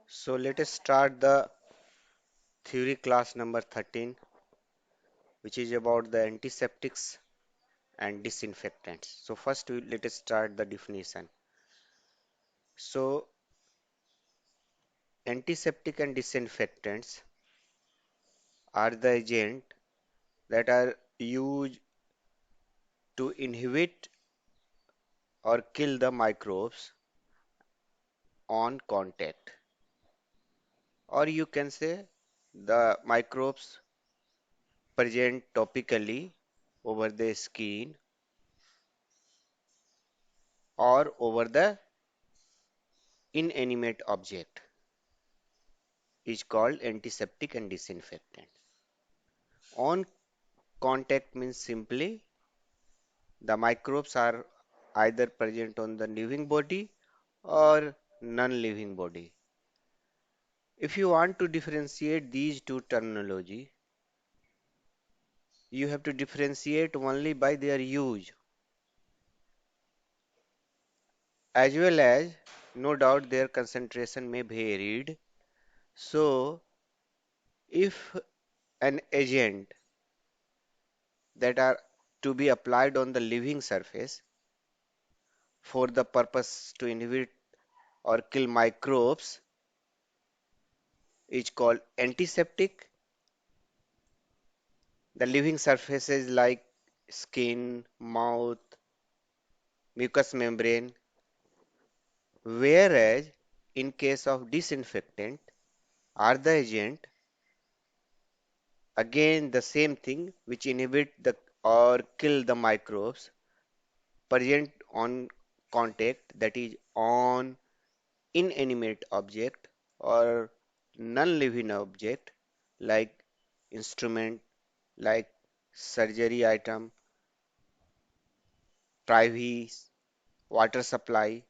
So let us start the theory class number 13, which is about the antiseptics and disinfectants. So first let us start the definition. So antiseptic and disinfectants are the agent that are used to inhibit or kill the microbes on contact. Or you can say the microbes present topically over the skin or over the inanimate object is called antiseptic and disinfectant. On contact means simply the microbes are either present on the living body or non-living body. If you want to differentiate these two terminology, you have to differentiate only by their use, as well as no doubt their concentration may varied. So if an agent that are to be applied on the living surface for the purpose to inhibit or kill microbes is called antiseptic. The living surfaces like skin, mouth, mucous membrane, whereas in case of disinfectant are the agent, again the same thing which inhibit the or kill the microbes present on contact, that is on inanimate object or non-living object like instrument, like surgery item, privacy, water supply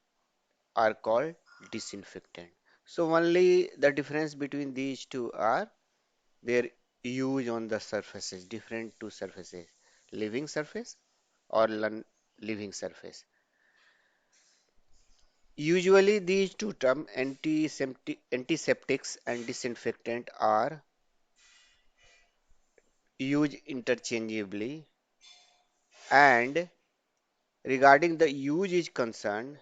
are called disinfectant. So only the difference between these two are their use on the surfaces, different two surfaces, living surface or living surface. Usually these two terms, antiseptics and disinfectant, are used interchangeably, and regarding the use is concerned,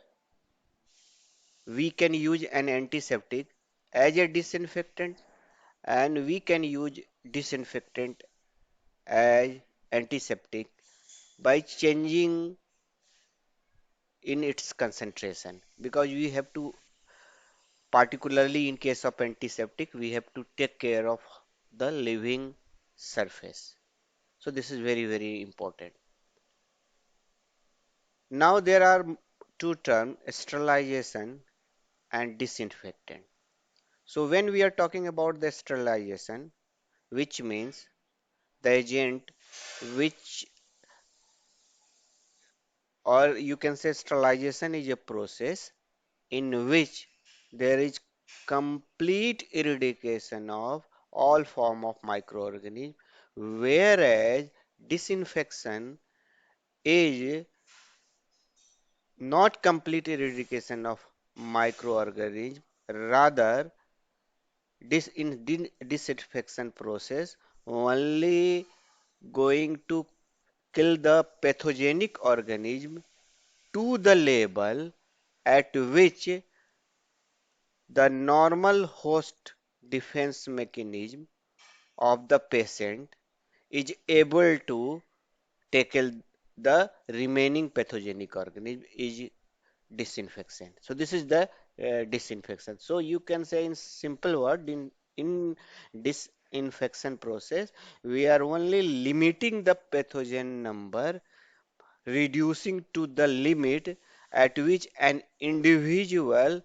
we can use an antiseptic as a disinfectant and we can use disinfectant as antiseptic by changing in its concentration, because we have to, particularly in case of antiseptic, we have to take care of the living surface. So this is very, very important. Now there are two terms, sterilization and disinfectant. So when we are talking about the sterilization, which means the agent which, or you can say sterilization is a process in which there is complete eradication of all form of microorganism, whereas disinfection is not complete eradication of microorganism, rather disinfection process only going to kill the pathogenic organism to the level at which the normal host defense mechanism of the patient is able to tackle the remaining pathogenic organism is disinfection. So this is the disinfection. So you can say in simple word, in disinfection process, we are only limiting the pathogen number, reducing to the limit at which an individual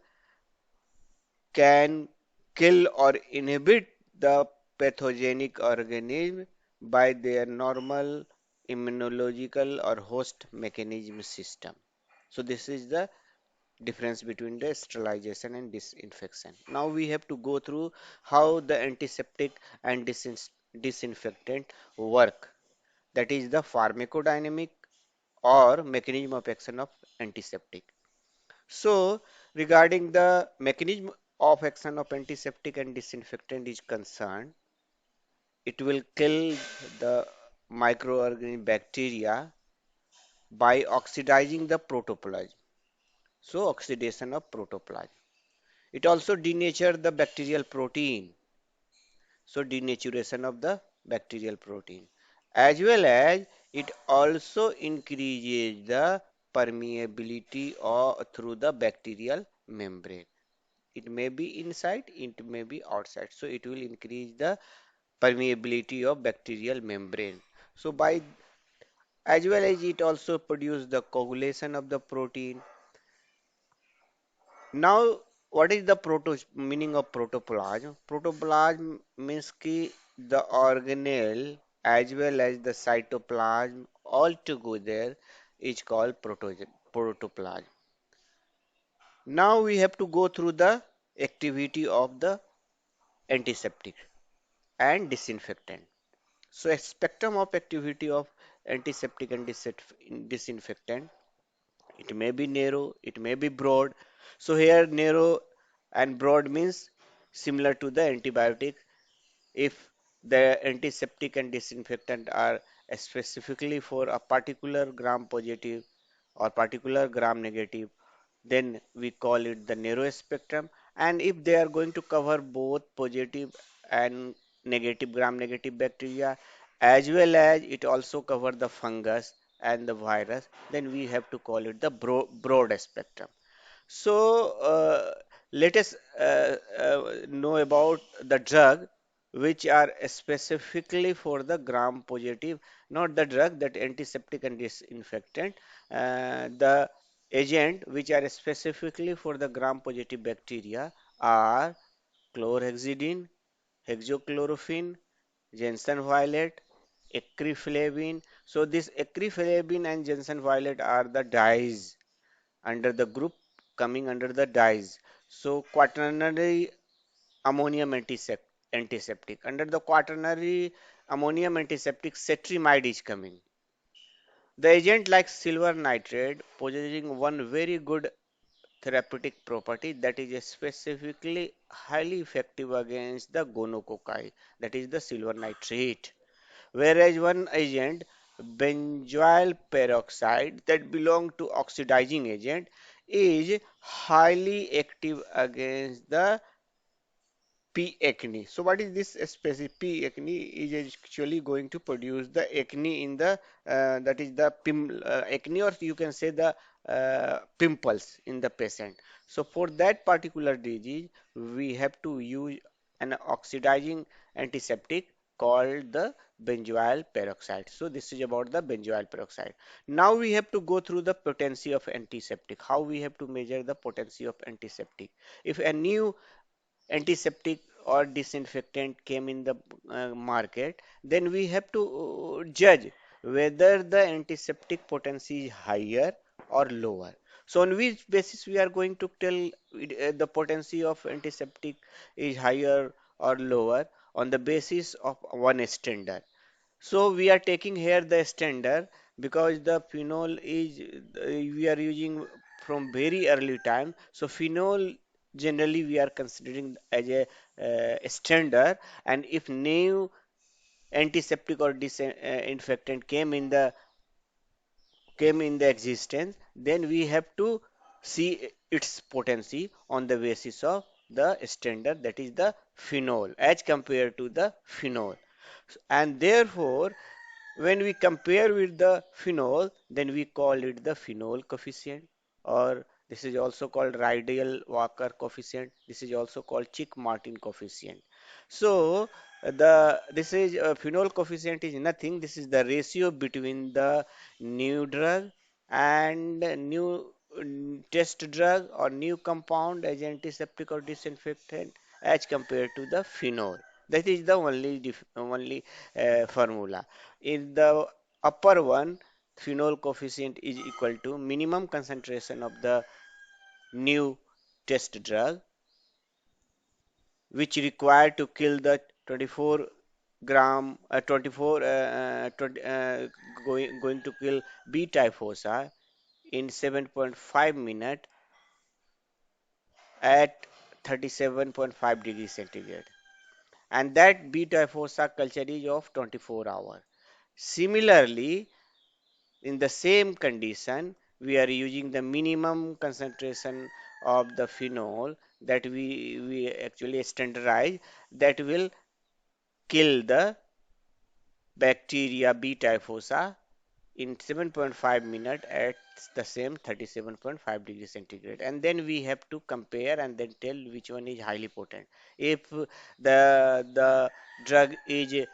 can kill or inhibit the pathogenic organism by their normal immunological or host mechanism system. So this is the difference between the sterilization and disinfection. Now we have to go through how the antiseptic and disinfectant work. That is the pharmacodynamic or mechanism of action of antiseptic. So regarding the mechanism of action of antiseptic and disinfectant is concerned, it will kill the microorganism bacteria by oxidizing the protoplasm. So oxidation of protoplasm. It also denature the bacterial protein. So denaturation of the bacterial protein. As well as it also increases the permeability or through the bacterial membrane. It may be inside, it may be outside. So it will increase the permeability of bacterial membrane. So by as well as it also produce the coagulation of the protein. Now, what is the meaning of protoplasm? Protoplasm means ki the organelle as well as the cytoplasm all together is called protoplasm. Now we have to go through the activity of the antiseptic and disinfectant. So a spectrum of activity of antiseptic and disinfectant. It may be narrow, it may be broad. So here narrow and broad means similar to the antibiotic. If the antiseptic and disinfectant are specifically for a particular gram positive or particular gram negative, then we call it the narrow spectrum. And if they are going to cover both positive and negative gram negative bacteria, as well as it also cover the fungus and the virus, then we have to call it the broad spectrum. So let us know about the drug which are specifically for the gram positive, not the drug that antiseptic and disinfectant. The agent which are specifically for the gram positive bacteria are chlorhexidine, hexachlorophene, Janssen violet, acriflavine. So this acriflavine and Janssen violet are the dyes under the group coming under the dyes. So quaternary ammonium antiseptic. Under the quaternary ammonium antiseptic, cetrimide is coming. The agent like silver nitrate possessing one very good therapeutic property that is specifically highly effective against the gonococci, that is the silver nitrate. Whereas one agent, benzoyl peroxide, that belong to oxidizing agent, is highly active against the P. acne. So what is this specific P. acne is actually going to produce the acne in the that is the acne, or you can say the pimples in the patient. So for that particular disease, we have to use an oxidizing antiseptic called the benzoyl peroxide. So this is about the benzoyl peroxide. Now we have to go through the potency of antiseptic. How we have to measure the potency of antiseptic? If a new antiseptic or disinfectant came in the market, then we have to judge whether the antiseptic potency is higher or lower. So on which basis we are going to tell the potency of antiseptic is higher or lower? On the basis of one standard. So we are taking here the standard because the phenol is we are using from very early time. So phenol generally we are considering as a standard, and if new antiseptic or disinfectant came in the existence, then we have to see its potency on the basis of the standard, that is the phenol as compared to the phenol. And therefore when we compare with the phenol, then we call it the phenol coefficient, or this is also called Rydell-Walker coefficient. This is also called Chick-Martin coefficient. So the this is phenol coefficient is nothing. This is the ratio between the new drug and new test drug or new compound as antiseptic or disinfectant as compared to the phenol. That is the only formula. In the upper one, phenol coefficient is equal to minimum concentration of the new test drug, which required to kill the 24 gram, 24 going to kill B typhosa in 7.5 minutes at 37.5 degrees centigrade. And that beta fossa culture is of 24 hours. Similarly, in the same condition, we are using the minimum concentration of the phenol that we actually standardize that will kill the bacteria B typhosa in 7.5 minutes at the same 37.5 degrees centigrade. And then we have to compare and then tell which one is highly potent. If the drug is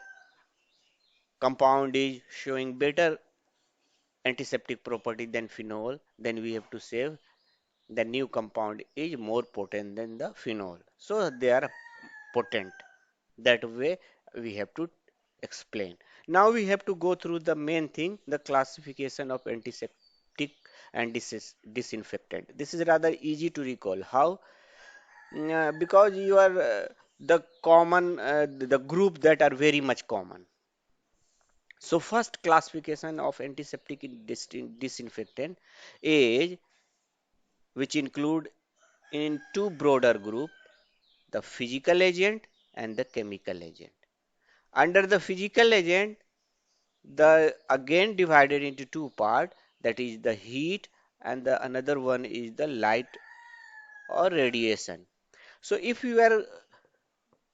compound is showing better antiseptic property than phenol, then we have to say the new compound is more potent than the phenol. So they are potent. That way we have to explain. Now we have to go through the main thing, the classification of antiseptic and disinfectant. This is rather easy to recall. How? Because you are the common, the group that are very much common. So first classification of antiseptic and disinfectant is which include in two broader group, the physical agent and the chemical agent. Under the physical agent, the again divided into two part, that is the heat and the another one is the light or radiation. So if you are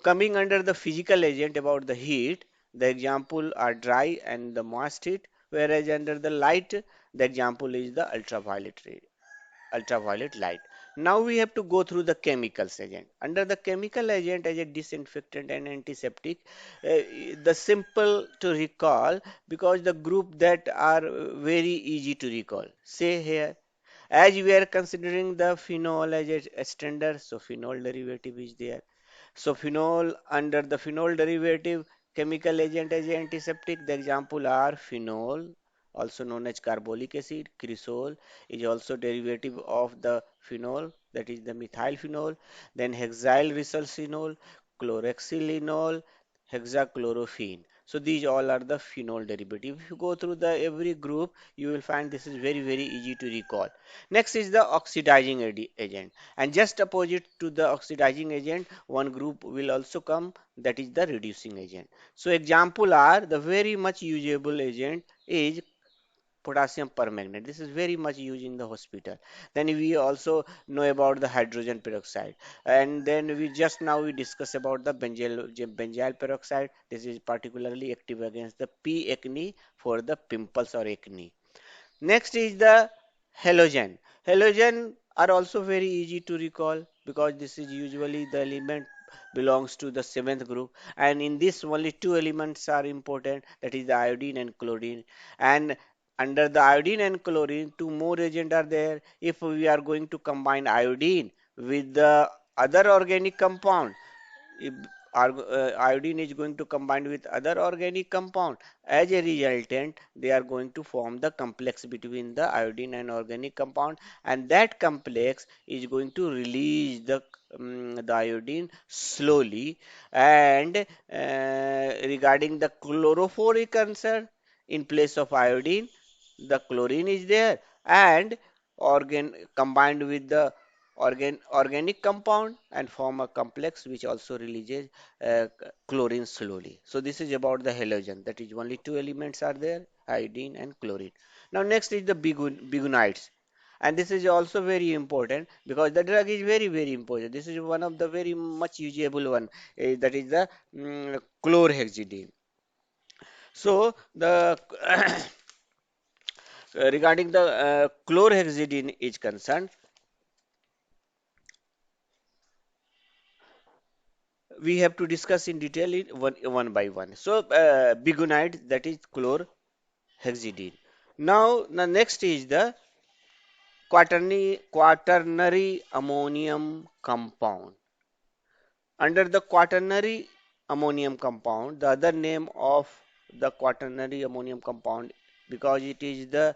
coming under the physical agent about the heat, the example are dry and the moist heat, whereas under the light, the example is the ultraviolet light. Now we have to go through the chemicals agent. Under the chemical agent as a disinfectant and antiseptic, the simple to recall because the group that are very easy to recall. Say here, as we are considering the phenol as a standard, so phenol derivative is there. So phenol under the phenol derivative chemical agent as a antiseptic, the example are phenol, also known as carbolic acid, cresol is also derivative of the phenol, that is the methyl phenol, then hexyl resulcinol, chlorhexylenol, hexachlorophene. So these all are the phenol derivative. If you go through the every group, you will find this is very easy to recall. Next is the oxidizing agent, and just opposite to the oxidizing agent, one group will also come, that is the reducing agent. So example are the very much usable agent is potassium permanganate. This is very much used in the hospital. Then we also know about the hydrogen peroxide, and then we just now we discuss about the benzyl peroxide. This is particularly active against the P acne for the pimples or acne. Next is the halogen. Halogen are also very easy to recall because this is usually the element belongs to the seventh group, and in this only two elements are important, that is the iodine and chlorine. And under the iodine and chlorine two more agents are there. If we are going to combine iodine with the other organic compound, if iodine is going to combine with other organic compound, as a resultant they are going to form the complex between the iodine and organic compound, and that complex is going to release the iodine slowly. And regarding the chlorophoric concern, in place of iodine the chlorine is there, and organ combined with the organic compound and form a complex which also releases chlorine slowly. So this is about the halogen. That is only two elements are there, iodine and chlorine. Now next is the bigonides. And this is also very important because the drug is very important. This is one of the very much usable one, that is the chlorhexidine. So the regarding the chlorhexidine is concerned, we have to discuss in detail in one by one. So, bigonide, that is chlorhexidine. Now, the next is the quaternary ammonium compound. Under the quaternary ammonium compound, the other name of the quaternary ammonium compound, because it is the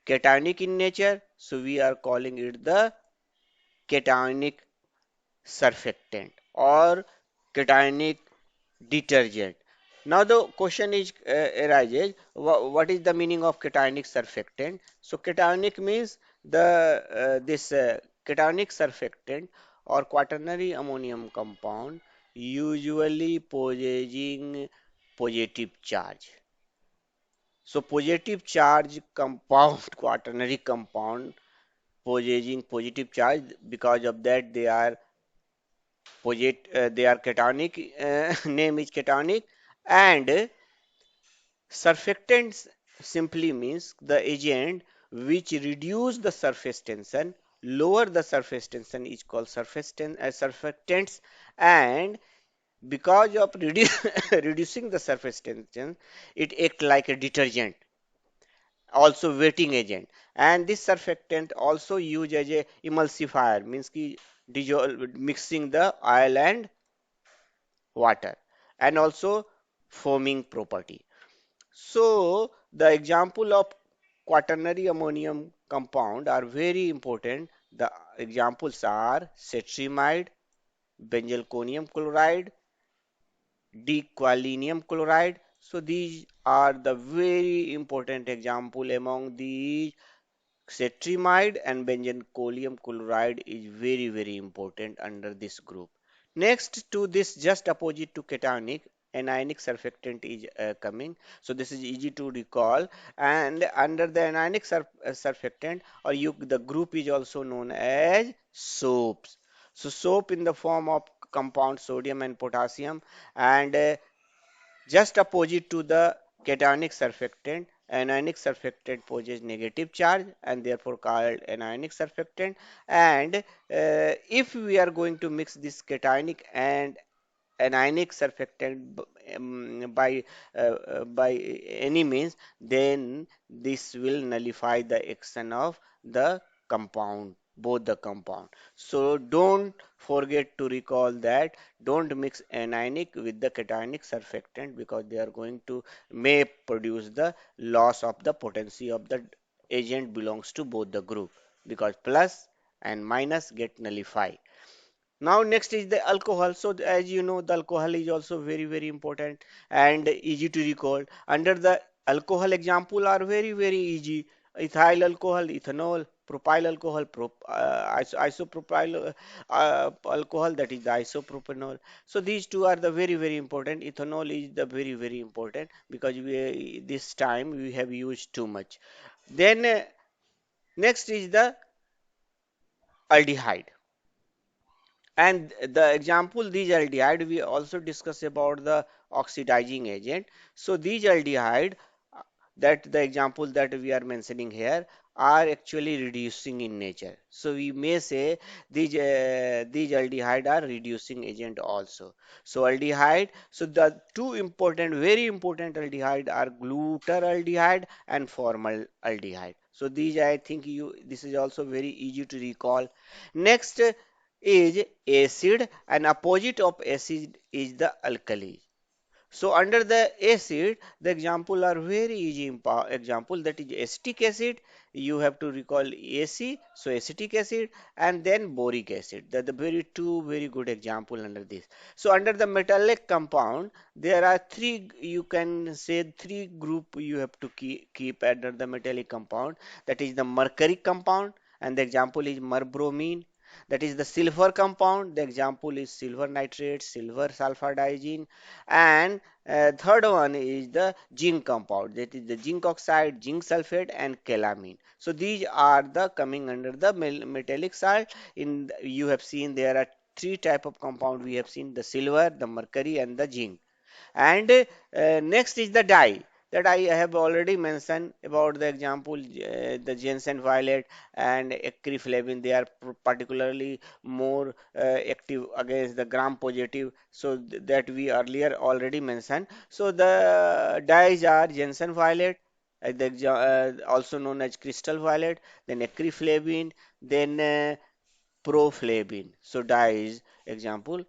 cationic in nature, so we are calling it the cationic surfactant or cationic detergent. Now the question is arises, what is the meaning of cationic surfactant? So cationic means the this cationic surfactant or quaternary ammonium compound usually possessing positive charge. So positive charge compound, quaternary compound possessing positive charge, because of that they are cationic, name is cationic, and surfactants simply means the agent which reduce the surface tension, lower the surface tension is called surfactants, and because of reducing the surface tension, it act like a detergent, also wetting agent. And this surfactant also used as a emulsifier, means ki dissolve, mixing the oil and water, and also foaming property. So the example of quaternary ammonium compound are very important. The examples are cetrimide, benzalkonium chloride, dequalinium chloride. So these are the very important example. Among these, cetrimide and benzalkonium chloride is very very important under this group. Next to this, just opposite to cationic, anionic surfactant is coming. So this is easy to recall. And under the anionic surfactant, or the group is also known as soaps. So soap in the form of compound sodium and potassium, and just opposite to the cationic surfactant, anionic surfactant possesses negative charge and therefore called anionic surfactant. And if we are going to mix this cationic and anionic surfactant by any means, then this will nullify the action of the compound, both the compound. So don't forget to recall that don't mix anionic with the cationic surfactant, because they are going to may produce the loss of the potency of the agent belongs to both the group, because plus and minus get nullified. Now next is the alcohol. So as you know, the alcohol is also very very important and easy to recall. Under the alcohol example are very very easy. Ethyl alcohol, ethanol, propyl alcohol, isopropyl alcohol, that is the isopropanol. So these two are the very very important. Ethanol is the very very important because this time we have used too much. Then next is the aldehyde. And the example, these aldehyde, we also discuss about the oxidizing agent. So these aldehyde, uh, that the example that we are mentioning here, are actually reducing in nature. So we may say these aldehyde are reducing agent also. So aldehyde, so the two important, very important aldehyde are glutaraldehyde and formaldehyde. So these I think this is also very easy to recall. Next is acid, and opposite of acid is the alkali. So under the acid, the example are very easy example, that is acetic acid. You have to recall AC, so acetic acid, and then boric acid. That the very two very good example under this. So under the metallic compound, there are three. You can say three group you have to keep under the metallic compound. That is the mercury compound, and the example is merbromine. That is the silver compound. The example is silver nitrate, silver sulfur diazine, and third one is the zinc compound, that is the zinc oxide, zinc sulfate, and calamine. So these are the coming under the metallic salt. You have seen there are three type of compound. We have seen the silver, the mercury, and the zinc. And next is the dye, that I have already mentioned about the example, the Jensen violet and ecreflavin. They are particularly more active against the gram positive, so that we earlier already mentioned. So the dyes are Jensen violet, also known as crystal violet, then ecreflavin, then proflavin. So dyes example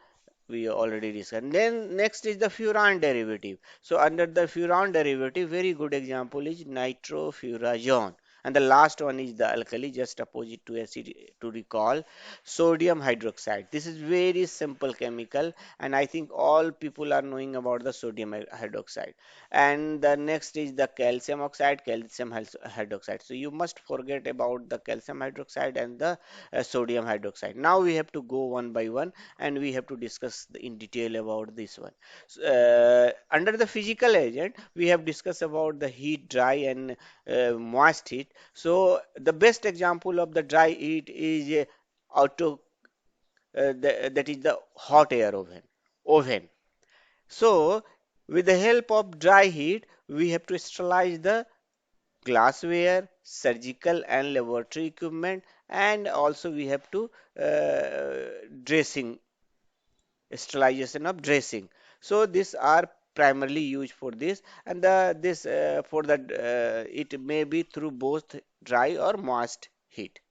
we already discussed. Then next is the furan derivative. So under the furan derivative, very good example is nitrofurazone. And the last one is the alkali, just opposite to acid, to recall, sodium hydroxide. This is very simple chemical, and I think all people are knowing about the sodium hydroxide. And the next is the calcium oxide, hydroxide. So you must forget about the calcium hydroxide and the sodium hydroxide. Now we have to go one by one, and we have to discuss in detail about this one. Under the physical agent, we have discussed about the heat, dry, and moist heat. So the best example of the dry heat is that is the hot air oven. Oven. So with the help of dry heat, we have to sterilize the glassware, surgical and laboratory equipment, and also we have to dressing, sterilization of dressing. So these are primarily used for this, and the this for the it may be through both dry or moist heat.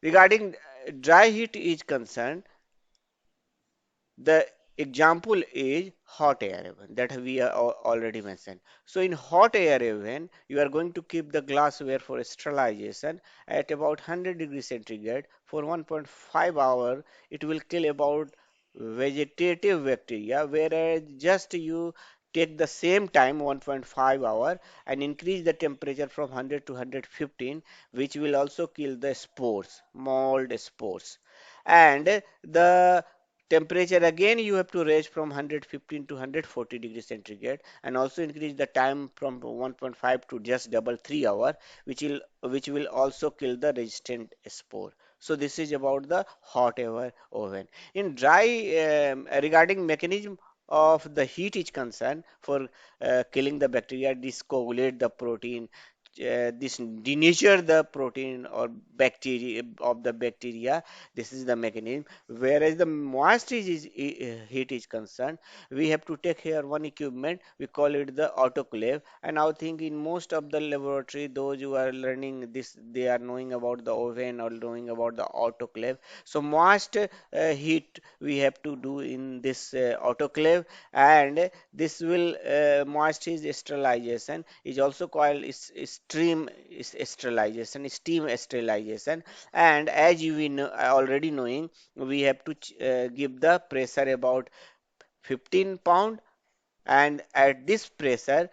Regarding dry heat is concerned, the example is hot air oven that we are already mentioned. So in hot air oven, you are going to keep the glassware for sterilization at about 100 degrees centigrade for 1.5 hour. It will kill about vegetative bacteria, whereas just you take the same time 1.5 hour and increase the temperature from 100 to 115, which will also kill the spores, mold spores. And the temperature again you have to raise from 115 to 140 degrees centigrade, and also increase the time from 1.5 to just double 3 hour, which will also kill the resistant spore. So this is about the hot air oven. In dry, regarding mechanism of the heat is concerned, for killing the bacteria, discoagulate the protein, this denature the protein or bacteria of the bacteria. This is the mechanism. Whereas the moist heat is concerned, we have to take here one equipment, we call it the autoclave. And I think in most of the laboratory, those who are learning this, they are knowing about the oven or knowing about the autoclave. So moist heat we have to do in this autoclave, and this will moist is sterilization is also called steam sterilization. And as we know, already knowing, we have to give the pressure about 15 pound, and at this pressure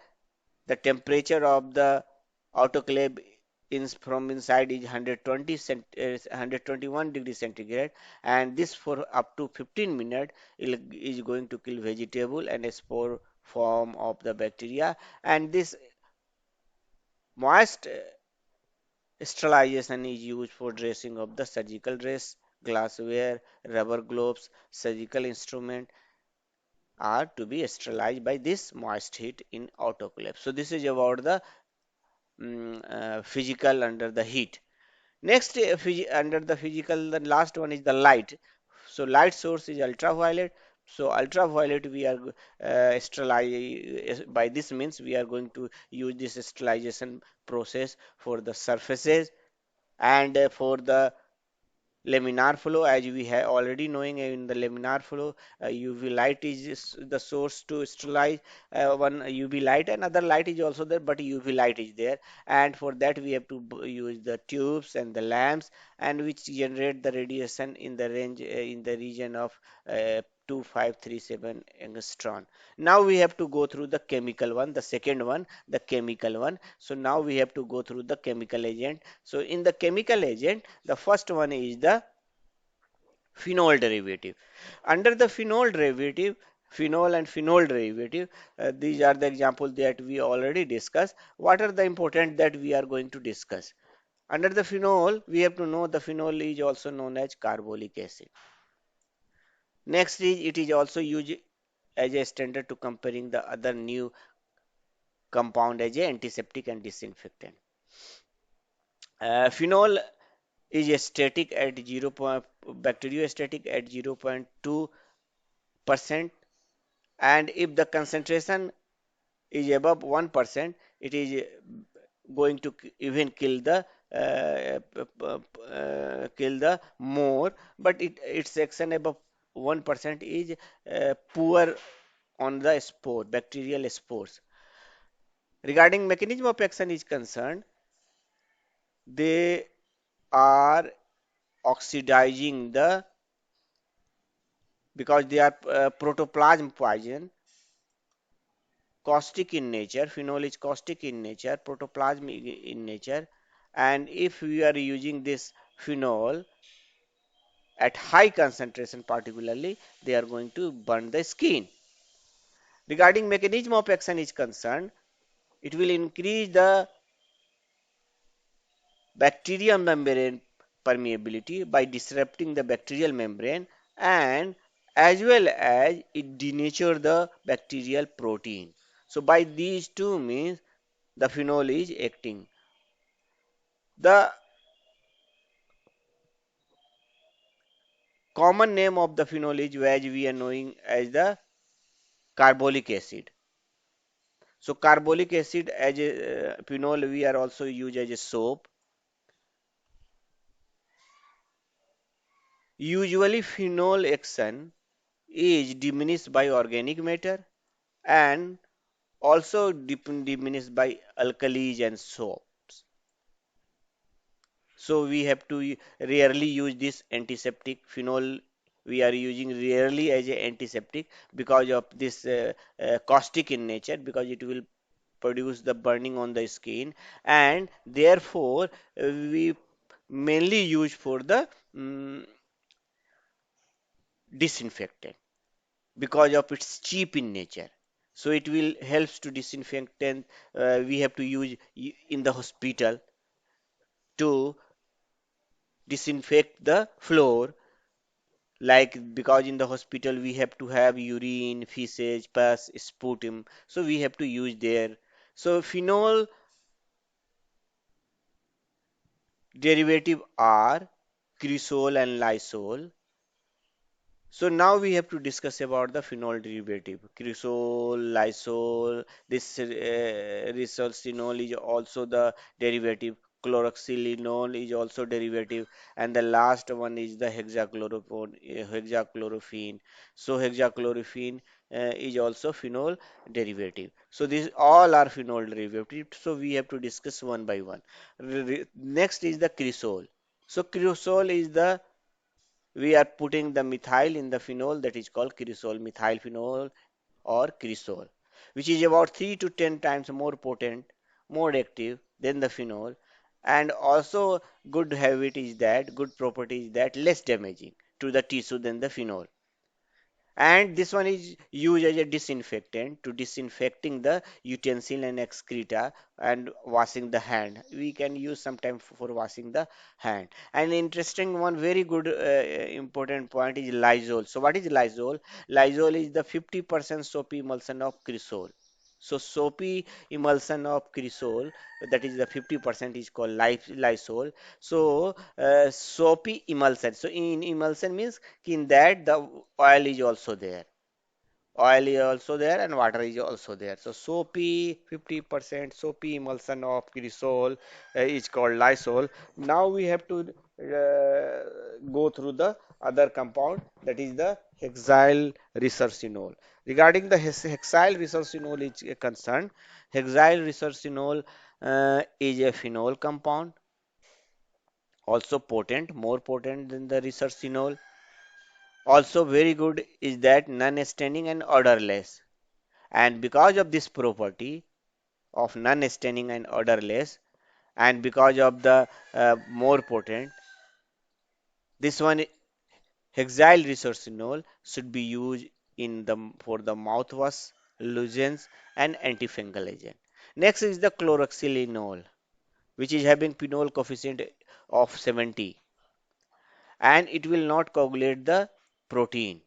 the temperature of the autoclave from inside is 121 degrees centigrade, and this for up to 15 minutes is going to kill vegetable and a spore form of the bacteria. And this moist sterilization is used for dressing of the surgical dress, glassware, rubber gloves, surgical instrument are to be sterilized by this moist heat in autoclave. So this is about the physical under the heat. Next, under the physical, the last one is the light. So light source is ultraviolet. So ultraviolet we are sterilize, by this means we are going to use this sterilization process for the surfaces, and for the laminar flow, as we have already knowing in the laminar flow, UV light is the source to sterilize. One UV light, another light is also there, but UV light is there, and for that we have to use the tubes and the lamps, and which generate the radiation in the range in the region of 2537 angstrom. Now we have to go through the chemical one, the second one, the chemical one. So now we have to go through the chemical agent. So in the chemical agent, the first one is the phenol derivative. Under the phenol derivative, phenol and phenol derivative, these are the examples that we already discussed. What are the important that we are going to discuss? Under the phenol, we have to know the phenol is also known as carbolic acid. Next is it is also used as a standard to comparing the other new compound as a antiseptic and disinfectant. Phenol is static at 0. Bacteriostatic at 0.2%, and if the concentration is above 1%, it is going to even kill the more, but its action above 1% is poor on the spore, bacterial spores. Regarding mechanism of action is concerned, they are oxidizing the, because they are protoplasm poison, caustic in nature. Phenol is caustic in nature, protoplasm in nature. And if we are using this phenol at high concentration, particularly, they are going to burn the skin. Regarding mechanism of action is concerned, it will increase the bacterial membrane permeability by disrupting the bacterial membrane, and as well as it denature the bacterial protein. So by these two means the phenol is acting. The common name of the phenol is, as we are knowing, as the carbolic acid. So carbolic acid as a phenol we are also use as a soap. Usually phenol action is diminished by organic matter and also diminished by alkalis and soaps. So we have to rarely use this antiseptic phenol. We are using rarely as a antiseptic because of this caustic in nature, because it will produce the burning on the skin, and therefore we mainly use for the disinfectant because of its cheap in nature. So it will helps to disinfectant. We have to use in the hospital to disinfect the floor, like because in the hospital we have to have urine, feces, pus, sputum, so we have to use there. So phenol derivative are cresol and lysol. So now we have to discuss about the phenol derivative. Cresol, lysol, this resorcinol is also the derivative. Chloroxylenol is also derivative, and the last one is the hexachlorophene. So hexachlorophene is also phenol derivative. So these all are phenol derivatives. So we have to discuss one by one. Next is the cresol. So cresol is the, we are putting the methyl in the phenol, that is called cresol, methyl phenol or cresol, which is about 3 to 10 times more potent, more active than the phenol, and also good habit is that, good property is that less damaging to the tissue than the phenol. And this one is used as a disinfectant to disinfecting the utensil and excreta and washing the hand. We can use sometime for washing the hand. And interesting one, very good important point is Lysol. So what is Lysol? Lysol is the 50% soapy emulsion of cresol. So soapy emulsion of cresol, that is the 50% is called Lysol. So soapy emulsion. So in emulsion means in that the oil is also there. Oil is also there and water is also there. So soapy 50% soapy emulsion of cresol is called Lysol. Now we have to go through the other compound, that is the hexyl resorcinol. Regarding the hexyl resorcinol is concerned, hexyl resorcinol is a phenol compound, also potent, more potent than the resorcinol. Also very good is that non-staining and odorless. And because of this property of non-staining and odorless, and because of the more potent, this one hexyl resorcinol should be used in the for the mouthwash, lotions, and antifungal agent. Next is the chloroxylenol, which is having phenol coefficient of 70, and it will not coagulate the protein.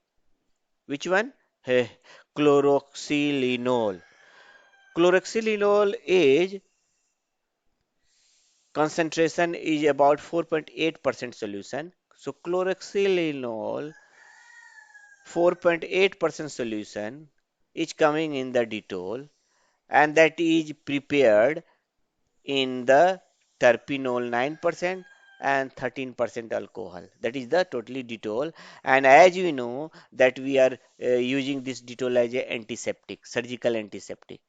Which one? Eh, Chloroxylenol. Chloroxylenol is concentration is about 4.8% solution. So chloroxylenol 4.8% solution is coming in the Dettol, and that is prepared in the terpenol 9% and 13% alcohol. That is the totally Dettol. And as you know that we are using this Dettol as a antiseptic, surgical antiseptic.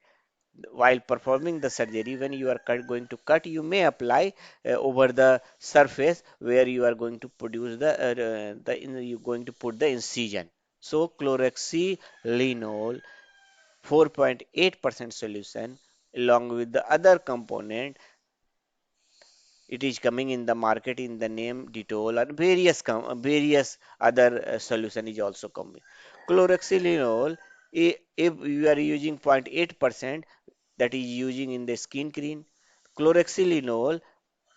while performing the surgery, when you are going to cut, you may apply over the surface where you are going to produce you're going to put the incision. So chloroxylenol 4.8% solution along with the other component, it is coming in the market in the name Dettol, and various other solution is also coming. Chloroxylenol, if you are using 0.8%, that is using in the skin cream. Chloroxylenol,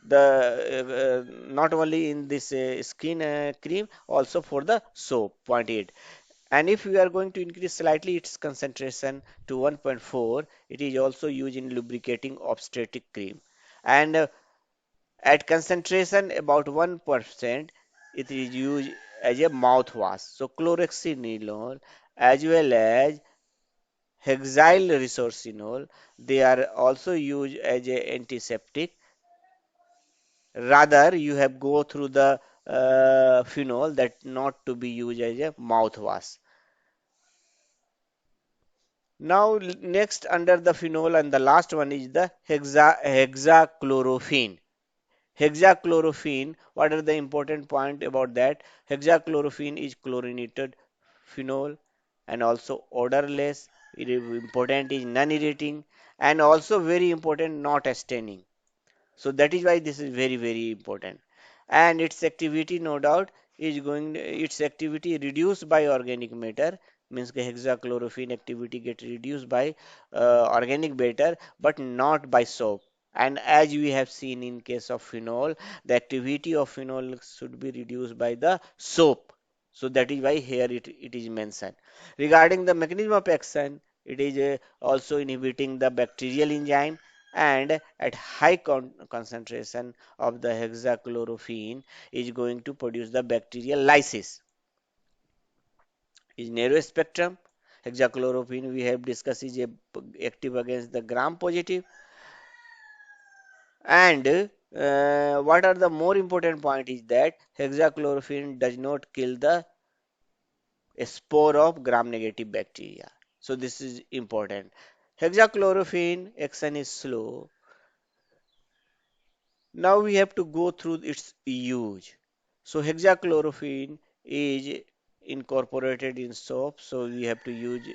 the not only in this skin cream, also for the soap, 0.8. And if we are going to increase slightly its concentration to 1.4, it is also used in lubricating obstetric cream. And at concentration about 1%, it is used as a mouthwash. So chloroxylenol as well as hexyl resorcinol, they are also used as a antiseptic. Rather, you have go through the phenol that not to be used as a mouthwash. Now, next under the phenol and the last one is the hexachlorophene. Hexachlorophene, what are the important point about that? Hexachlorophene is chlorinated phenol and also odorless. It is important is non-irritating and also very important not staining. So that is why this is very, very important. And its activity, no doubt, is going, its activity reduced by organic matter, means the hexachlorophene activity get reduced by organic matter, but not by soap. And as we have seen in case of phenol, the activity of phenol should be reduced by the soap. So that is why here it is mentioned. Regarding the mechanism of action, it is also inhibiting the bacterial enzyme and at high concentration of the hexachlorophene is going to produce the bacterial lysis. Is narrow spectrum. Hexachlorophene we have discussed is active against the gram positive. And what are the more important point is that hexachlorophene does not kill the spore of gram negative bacteria. So this is important. Hexachlorophene action is slow. Now we have to go through its use. So hexachlorophene is incorporated in soap, so we have to use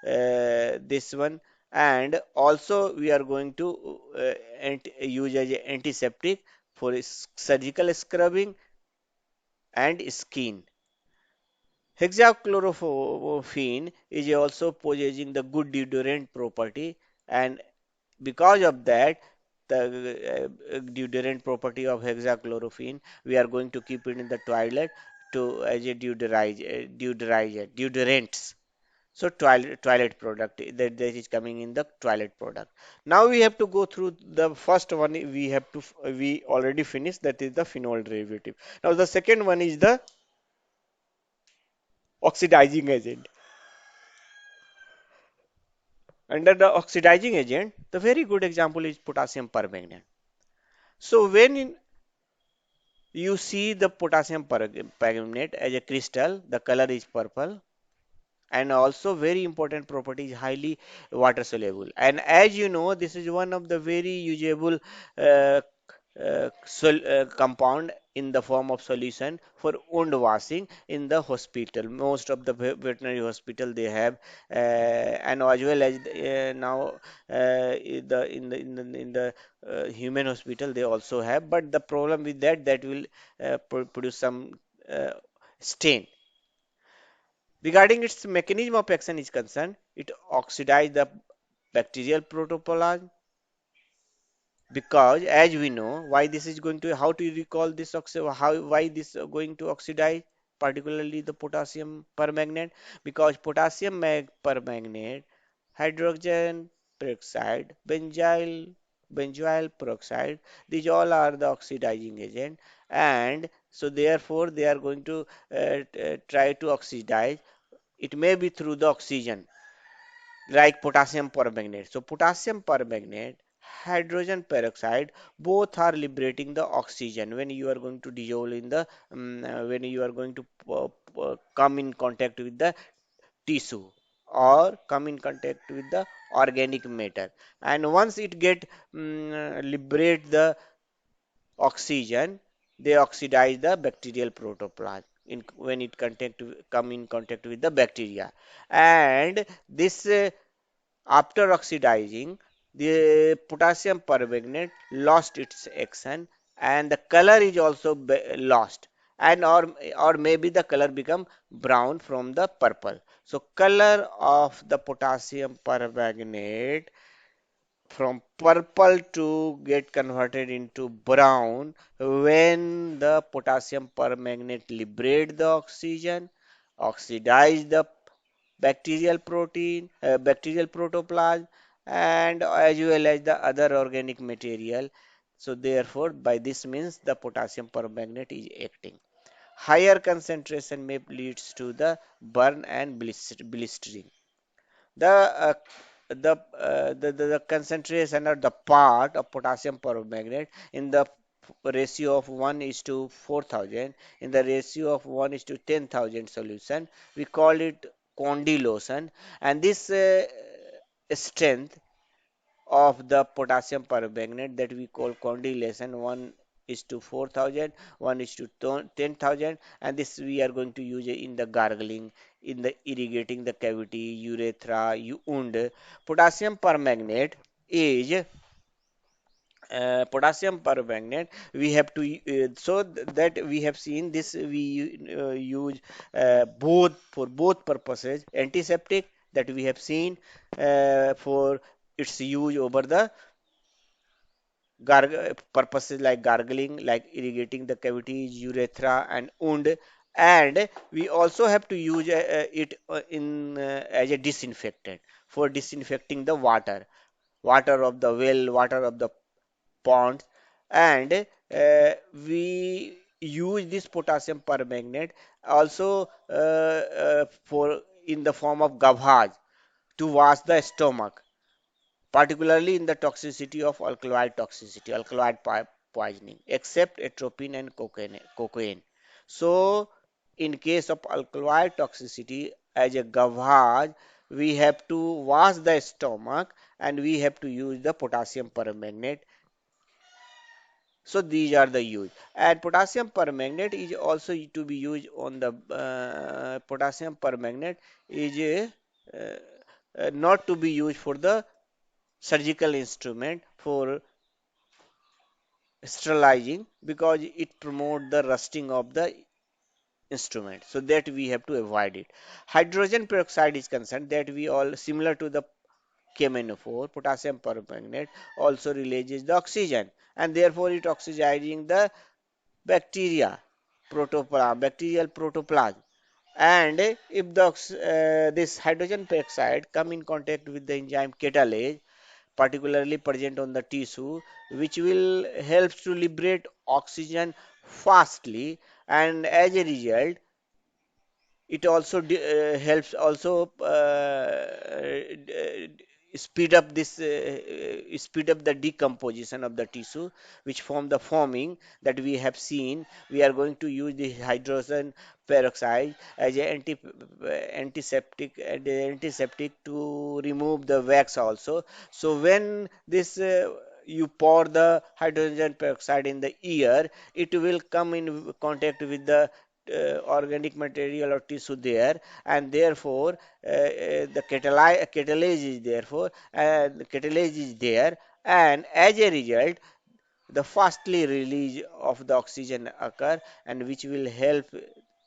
this one. And also we are going to use as a antiseptic for surgical scrubbing and skin. Hexachlorophene is also possessing the good deodorant property, and because of that, the deodorant property of hexachlorophene, we are going to keep it in the toilet to as a deodorants. So toilet product that is coming in the toilet product. Now we have to go through the first one. We already finished, that is the phenol derivative. Now the second one is the oxidizing agent. Under the oxidizing agent, the very good example is potassium permanganate. So when you see the potassium permanganate as a crystal, the color is purple, and also very important property is highly water soluble. And as you know, this is one of the very usable uh, compound in the form of solution for wound washing in the hospital. Most of the veterinary hospital they have, and as well as now in the human hospital they also have. But the problem with that will produce some stain. Regarding its mechanism of action is concerned, it oxidizes the bacterial protoplasm because as we know why this is going to how to recall this how why this going to oxidize particularly the potassium permanganate because potassium permanganate hydrogen peroxide benzoyl peroxide these all are the oxidizing agent and so therefore they are going to try to oxidize it may be through the oxygen like potassium permanganate. So potassium permanganate, hydrogen peroxide, both are liberating the oxygen when you are going to dissolve in the when you are going to come in contact with the tissue or come in contact with the organic matter, and once it get liberate the oxygen, they oxidize the bacterial protoplasm when it come in contact with the bacteria, and this after oxidizing, the potassium permanganate lost its action, and the color is also lost, and or maybe the color become brown from the purple. So color of the potassium permanganate from purple to get converted into brown when the potassium permanganate liberate the oxygen, oxidize the bacterial protoplasm, and as well as the other organic material. So therefore, by this means the potassium permanganate is acting. Higher concentration may leads to the burn and blistering. The the concentration or the part of potassium permanganate in the ratio of 1 is to 4,000, in the ratio of 1 is to 10,000 solution, we call it condylosin, and this strength of the potassium permanganate that we call condensation 1 is to 4,000, 1 is to 10,000, and this we are going to use it in the gargling, in the irrigating the cavity, urethra, wound. Potassium permanganate is potassium permanganate we have to that we have seen this we use both for both purposes, antiseptic that we have seen for its use over the purposes like gargling, like irrigating the cavities, urethra, and wound. And we also have to use it in as a disinfectant for disinfecting the water, water of the well, water of the ponds, and we use this potassium permanganate also for in the form of gavhaj to wash the stomach, particularly in the toxicity of alkaloid poisoning, except atropine and cocaine. So, in case of alkaloid toxicity, as a gavhaj, we have to wash the stomach and we have to use the potassium permanganate. So these are the use. And potassium permanganate is also to be used on the potassium permanganate is not to be used for the surgical instrument for sterilizing because it promote the rusting of the instrument, so that we have to avoid it. Hydrogen peroxide is concerned that we all similar to the KMnO4, potassium permanganate also releases the oxygen, and therefore it oxidizing the bacteria bacterial protoplasm, and if this hydrogen peroxide come in contact with the enzyme catalase, particularly present on the tissue, which will help to liberate oxygen fastly, and as a result it also helps also speed up this speed up the decomposition of the tissue, which form the foaming that we have seen. We are going to use the hydrogen peroxide as an antiseptic to remove the wax also. So when this you pour the hydrogen peroxide in the ear, it will come in contact with the organic material or tissue there, and therefore the catalase is therefore catalase is there, and as a result the fastly release of the oxygen occur, and which will help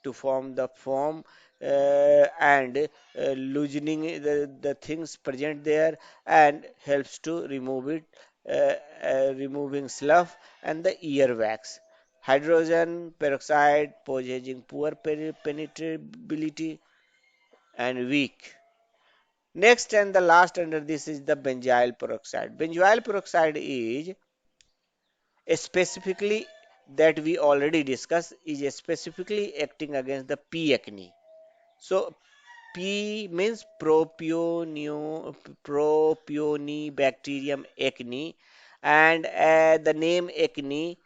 to form the foam and loosening the things present there, and helps to remove it, removing slough and the earwax. Hydrogen peroxide possessing poor penetrability and weak. Next and the last under this is the benzyl peroxide. Benzyl peroxide is specifically that we already discussed is specifically acting against the P. acne. So P means Propionibacterium acne, and the name acne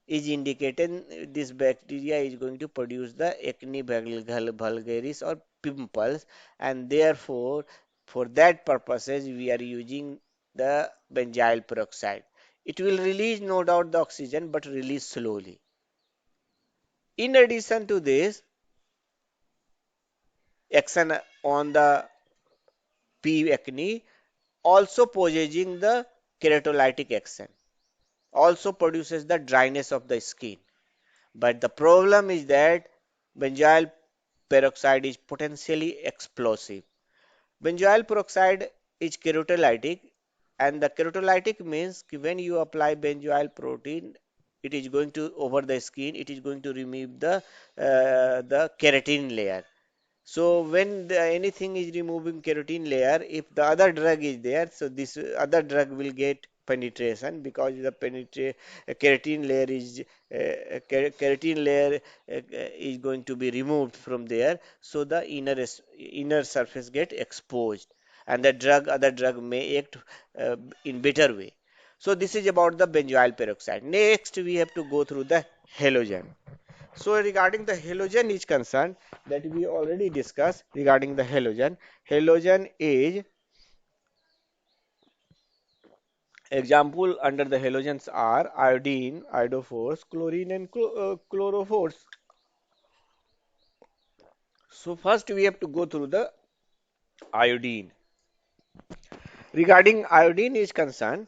is indicated this bacteria is going to produce the acne vulgaris or pimples, and therefore For that purposes, we are using the benzyl peroxide. It will release no doubt the oxygen, but release slowly. In addition to this, action on the P. acne also possessing the keratolytic action, also produces the dryness of the skin. But the problem is that benzyl peroxide is potentially explosive. Benzoyl peroxide is keratolytic, and the keratolytic means when you apply benzoyl protein, it is going to over the skin, it is going to remove the keratin layer. So when anything is removing keratin layer, if the other drug is there, so this other drug will get penetration because the keratin layer is keratin layer is going to be removed from there. So the inner surface get exposed, and the other drug may act in better way. So this is about the benzoyl peroxide. Next, we have to go through the halogen. So regarding the halogen is concerned, that we already discussed regarding the halogen. Halogen is example under the halogens are iodine, iodophores, chlorine, and chlorophores. So first we have to go through the iodine. Regarding iodine is concerned,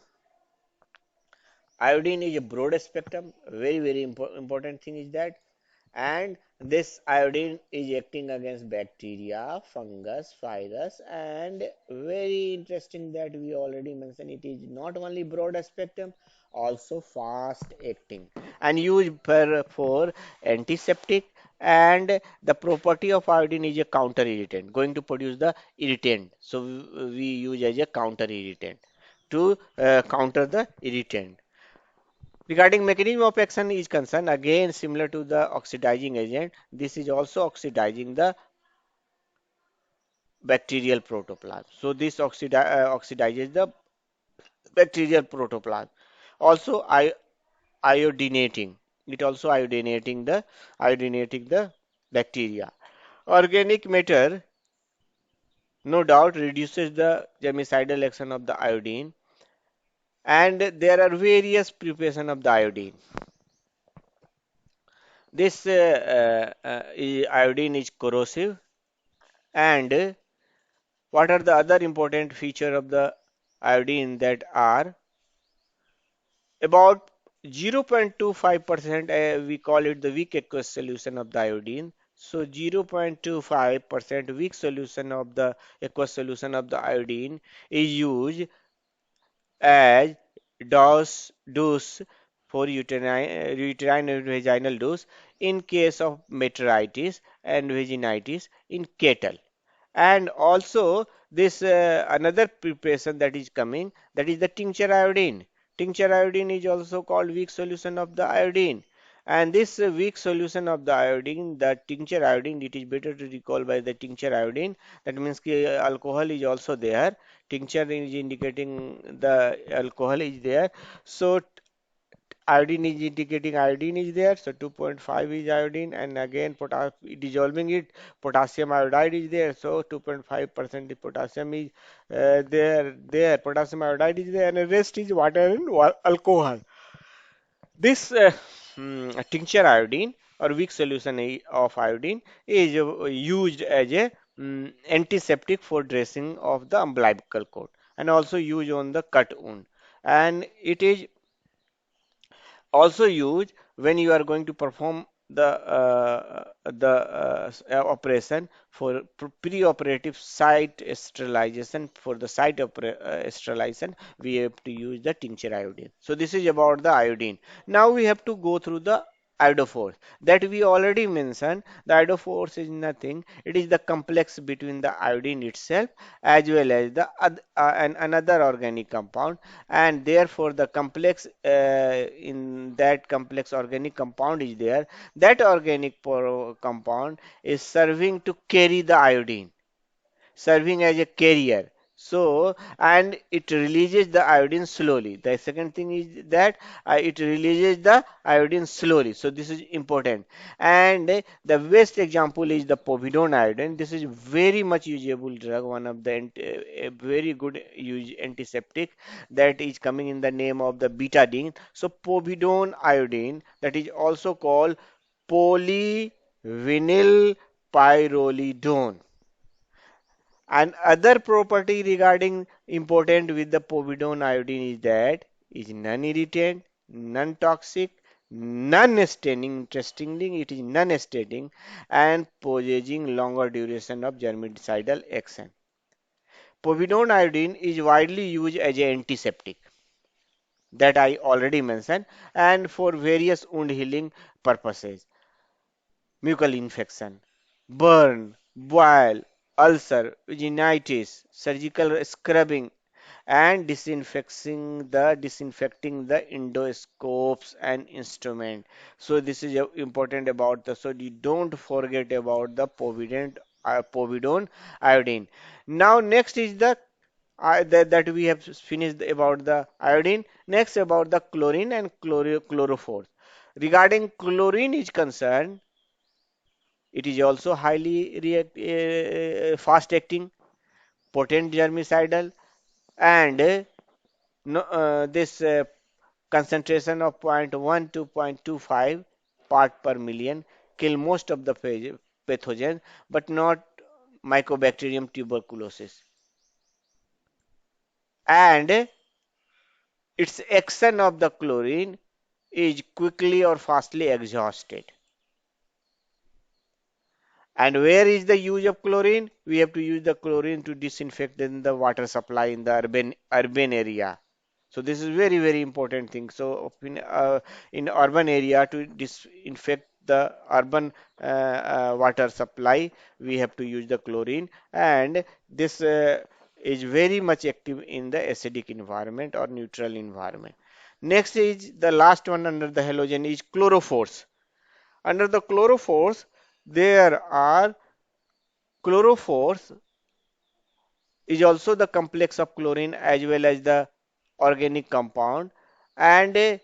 iodine is a broad spectrum. Important thing is that, and this iodine is acting against bacteria, fungus, virus, and very interesting that we already mentioned, it is not only broad spectrum, also fast acting and used for antiseptic. And the property of iodine is a counter irritant, going to produce the irritant. So we use as a counter irritant to counter the irritant. Regarding mechanism of action is concerned, again similar to the oxidizing agent, this is also oxidizing the bacterial protoplasm. So this oxidizes the bacterial protoplasm. Also iodinating. It also iodinating the bacteria. Organic matter no doubt reduces the germicidal action of the iodine, and there are various preparation of the iodine. This iodine is corrosive. And what are the other important feature of the iodine that are about 0.25%, we call it the weak aqueous solution of the iodine. So 0.25% weak solution of the aqueous solution of the iodine is used as dose for uterine and vaginal dose in case of meteoritis and vaginitis in cattle. And also this another preparation that is coming, that is the tincture iodine. Tincture iodine is also called weak solution of the iodine. And this weak solution of the iodine, the tincture iodine, it is better to recall by the tincture iodine. That means alcohol is also there. Tincture is indicating the alcohol is there. So iodine is indicating iodine is there. So 2.5 is iodine, and again dissolving it, potassium iodide is there. So 2.5% potassium is there. Potassium iodide is there, and the rest is water and alcohol. This tincture iodine or weak solution of iodine is used as a antiseptic for dressing of the umbilical cord, and also used on the cut wound. And it is also used when you are going to perform the operation for pre-operative site sterilization. For the sterilization, we have to use the tincture iodine. So this is about the iodine. Now we have to go through the iodophores that we already mentioned. The iodophores is nothing, it is the complex between the iodine itself as well as the and another organic compound, and therefore the complex in that complex organic compound is there. That organic compound is serving to carry the iodine, serving as a carrier. So, and it releases the iodine slowly. The second thing is that it releases the iodine slowly. So, this is important. And the best example is the povidone iodine. This is very much usable drug, one of the a very good use antiseptic that is coming in the name of the betadine. So, povidone iodine, that is also called polyvinyl pyrrolidone. And other property regarding important with the povidone iodine is that is non-irritant, non-toxic, non-staining. Interestingly, it is non-staining and possessing longer duration of germicidal action. Povidone iodine is widely used as an antiseptic that I already mentioned and for various wound healing purposes. Mucal infection, burn, boil, ulcer, vaginitis, surgical scrubbing, and disinfecting the endoscopes and instrument. So this is important about the, so you don't forget about the povidone iodine. Now next is the that we have finished about the iodine. Next about the chlorine and chlorophore. Regarding chlorine is concerned, it is also highly fast acting, potent germicidal, and this concentration of zero point 0.1 to 0.25 part per million kill most of the pathogen, but not Mycobacterium tuberculosis. And its action of the chlorine is quickly or fastly exhausted. And where is the use of chlorine? We have to use the chlorine to disinfect in the water supply in the urban area. So this is very important thing. So in urban area to disinfect the urban water supply, we have to use the chlorine, and this is very much active in the acidic environment or neutral environment. Next is the last one under the halogen is chlorophores. Under the chlorophores, there are chlorophores is also the complex of chlorine as well as the organic compound. And a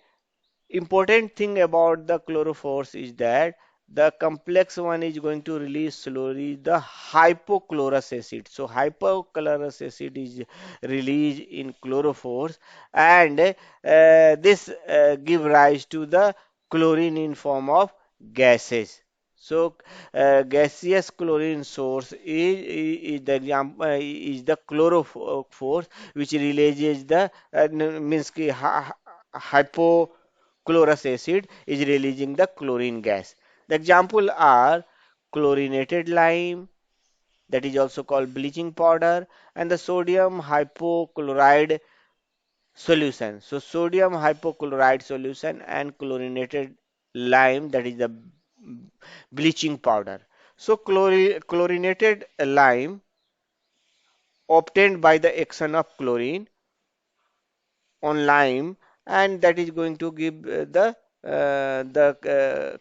important thing about the chlorophores is that the complex one is going to release slowly the hypochlorous acid. So hypochlorous acid is released in chlorophores, and this give rise to the chlorine in form of gases. So gaseous chlorine source is the example is the chlorophore which releases the means ki hypochlorous acid is releasing the chlorine gas. The example are chlorinated lime, that is also called bleaching powder, and the sodium hypochloride solution. So sodium hypochlorite solution and chlorinated lime, that is the bleaching powder. So chlorinated lime obtained by the action of chlorine on lime, and that is going to give the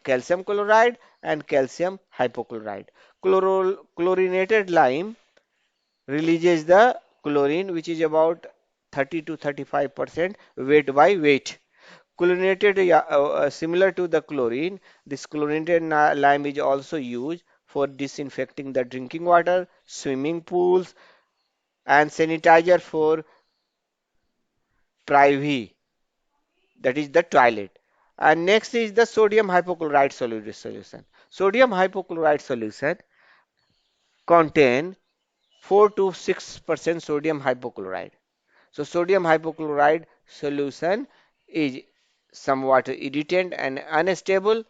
calcium chloride and calcium hypochlorite. Chlorinated lime releases the chlorine which is about 30 to 35% weight by weight. Chlorinated, yeah, similar to the chlorine, this chlorinated lime is also used for disinfecting the drinking water, swimming pools, and sanitizer for privy, that is the toilet. And next is the sodium hypochlorite solution. Sodium hypochlorite solution contain 4 to 6% sodium hypochlorite. So sodium hypochlorite solution is somewhat irritant and unstable,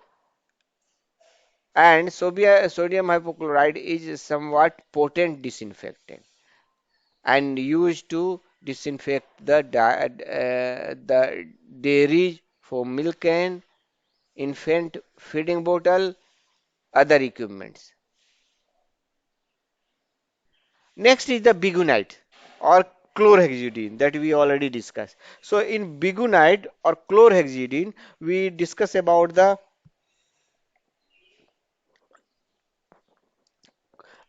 and sodium hypochlorite is somewhat potent disinfectant and used to disinfect the dairy for milk and infant feeding bottle, other equipments. Next is the bigunite or chlorhexidine that we already discussed. So in bigunite or chlorhexidine, we discuss about the,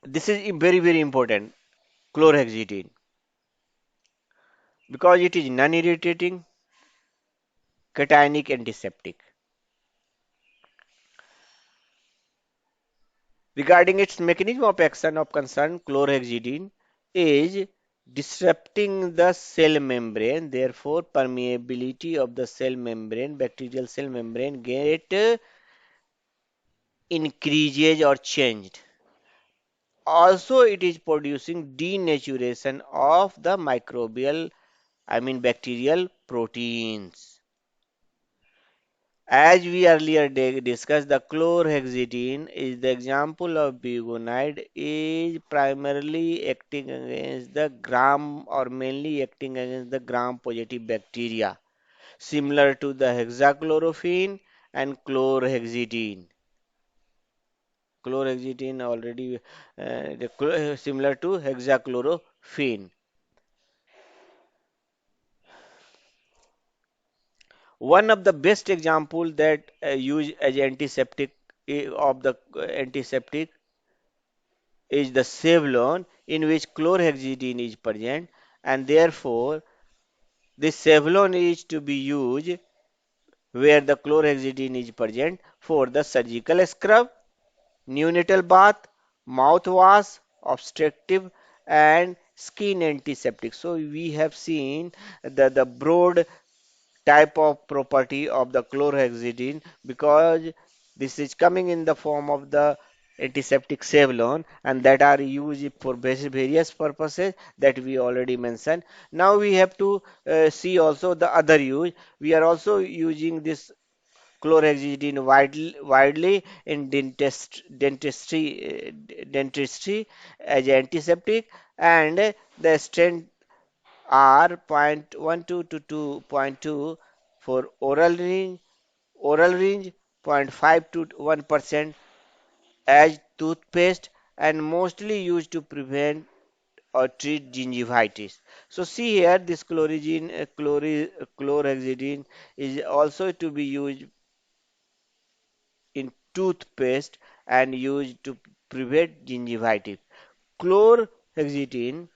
this is very important, chlorhexidine. because it is non-irritating, cationic antiseptic. Regarding its mechanism of action of concern, chlorhexidine is disrupting the cell membrane, therefore permeability of the cell membrane, bacterial cell membrane get increases or changed. Also, it is producing denaturation of the microbial, I mean bacterial proteins. As we earlier discussed, the chlorhexidine is the example of biguanide is primarily acting against the gram or mainly acting against the gram-positive bacteria, similar to the hexachlorophene and chlorhexidine. Chlorhexidine already similar to hexachlorophene. One of the best example that use as antiseptic of the antiseptic is the Savlon in which chlorhexidine is present, and therefore this Savlon is to be used where the chlorhexidine is present for the surgical scrub, neonatal bath, mouthwash, obstructive and skin antiseptic. So we have seen the broad type of property of the chlorhexidine because this is coming in the form of the antiseptic Savlon and that are used for various purposes that we already mentioned. Now we have to see also the other use. We are also using this chlorhexidine widely in dentistry as antiseptic and the strength are 0.12 to 2.2 for oral range 0.5 to 1% as toothpaste and mostly used to prevent or treat gingivitis. So see here this chlorhexidine is also to be used in toothpaste and used to prevent gingivitis. Chlorhexidine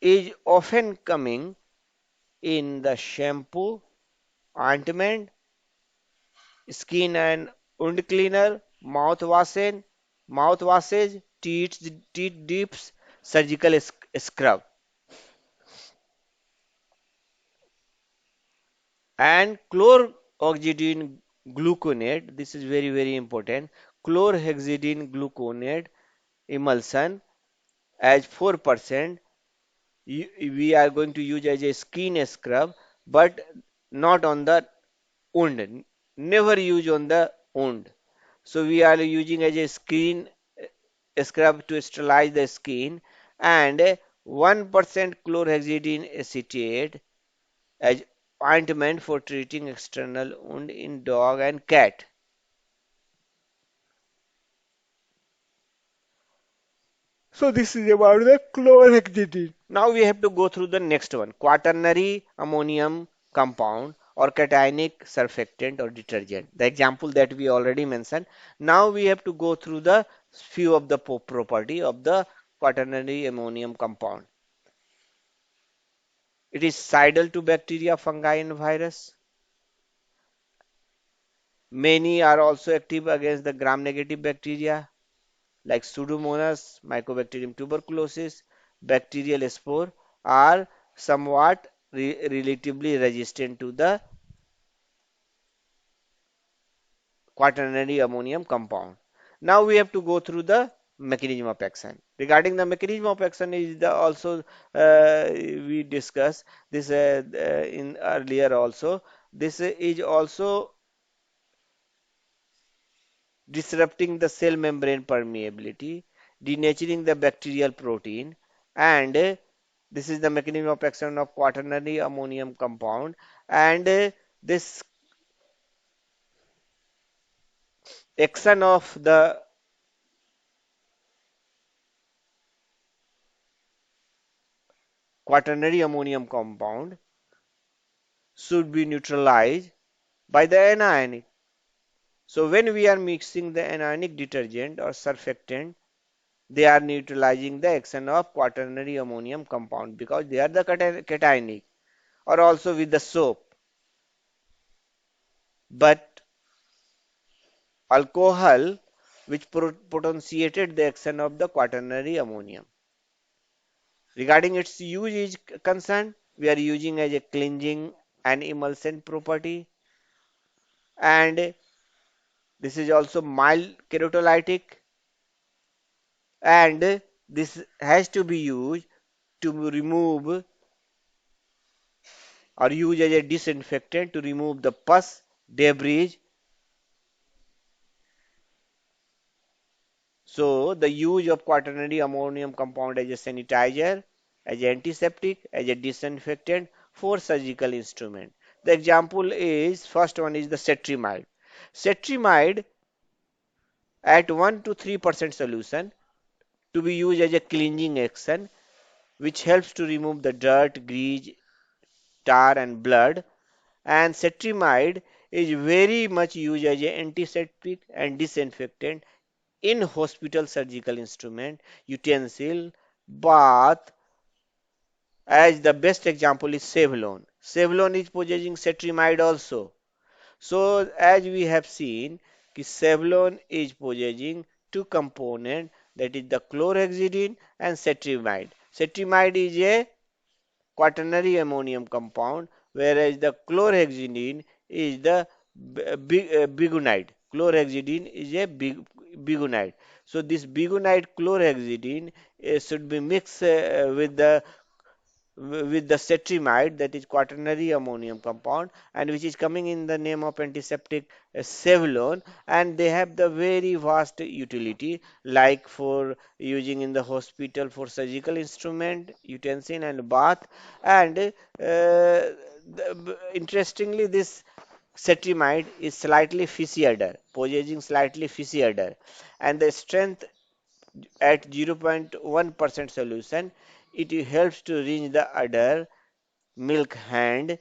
is often coming in the shampoo, ointment, skin and wound cleaner, mouthwashes, teeth dips, surgical scrub, and chlorhexidine gluconate. This is very important. Chlorhexidine gluconate emulsion as 4%. We are going to use as a skin scrub, but not on the wound. Never use on the wound. So we are using as a skin scrub to sterilize the skin and 1% chlorhexidine acetate as ointment for treating external wound in dog and cat. So this is about the chlorhexidine. Now we have to go through the next one, quaternary ammonium compound or cationic surfactant or detergent. The example that we already mentioned. Now we have to go through the few of the property of the quaternary ammonium compound. It is cidal to bacteria, fungi, and virus. Many are also active against the gram-negative bacteria like Pseudomonas, Mycobacterium tuberculosis, bacterial spore are somewhat relatively resistant to the quaternary ammonium compound. Now we have to go through the mechanism of action. Regarding the mechanism of action is the also we discussed this in earlier also. This is also disrupting the cell membrane permeability, denaturing the bacterial protein, and this is the mechanism of action of quaternary ammonium compound. And this action of the quaternary ammonium compound should be neutralized by the anionic. So when we are mixing the anionic detergent or surfactant, they are neutralizing the action of quaternary ammonium compound because they are the cationic, or also with the soap. But alcohol, which potentiated the action of the quaternary ammonium. Regarding its use is concerned, we are using as a cleansing and emulsion property, and this is also mild keratolytic, and this has to be used to remove or use as a disinfectant to remove the pus, debris. So the use of quaternary ammonium compound as a sanitizer, as an antiseptic, as a disinfectant for surgical instrument. The example is first one is the cetrimide. Cetrimide at 1 to 3% solution to be used as a cleansing action which helps to remove the dirt, grease, tar and blood. And cetrimide is very much used as an antiseptic and disinfectant in hospital surgical instrument, utensil, bath, as the best example is Savlon. Savlon is possessing cetrimide also. So as we have seen, कि Savlon is possessing two components that is the chlorhexidine and cetrimide. Cetrimide is a quaternary ammonium compound, whereas the chlorhexidine is the bigunide. Chlorhexidine is a bigunide. So this bigunide chlorhexidine should be mixed with the cetrimide, that is quaternary ammonium compound, and which is coming in the name of antiseptic Savlon, and they have the very vast utility like for using in the hospital for surgical instrument, utensil and bath. And interestingly, this cetrimide is slightly fishy odor, possessing slightly fishy odor, and the strength at 0.1% solution, it helps to rinse the udder, milk hand,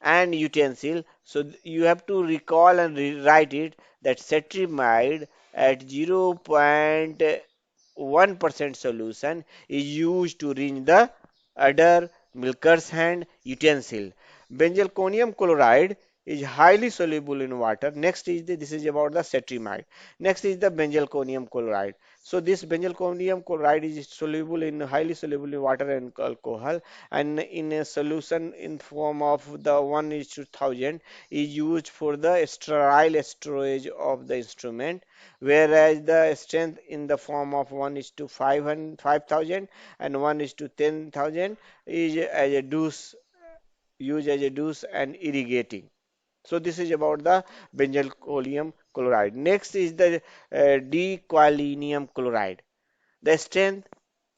and utensil. So you have to recall and rewrite it that cetrimide at 0.1% solution is used to rinse the udder, milker's hand, utensil. Benzalkonium chloride is highly soluble in water. Next is this is about the cetrimide. Next is the benzalkonium chloride. So this benzalkonium chloride is soluble in highly soluble in water and alcohol, and in a solution in form of the 1 is to 1000 is used for the sterile storage of the instrument, whereas the strength in the form of 1 is to 500, 5000 and 1 is to 10,000 is as a dose, used as a dose and irrigating. So this is about the benzalkonium chloride. Next is the dequalinium chloride. The strength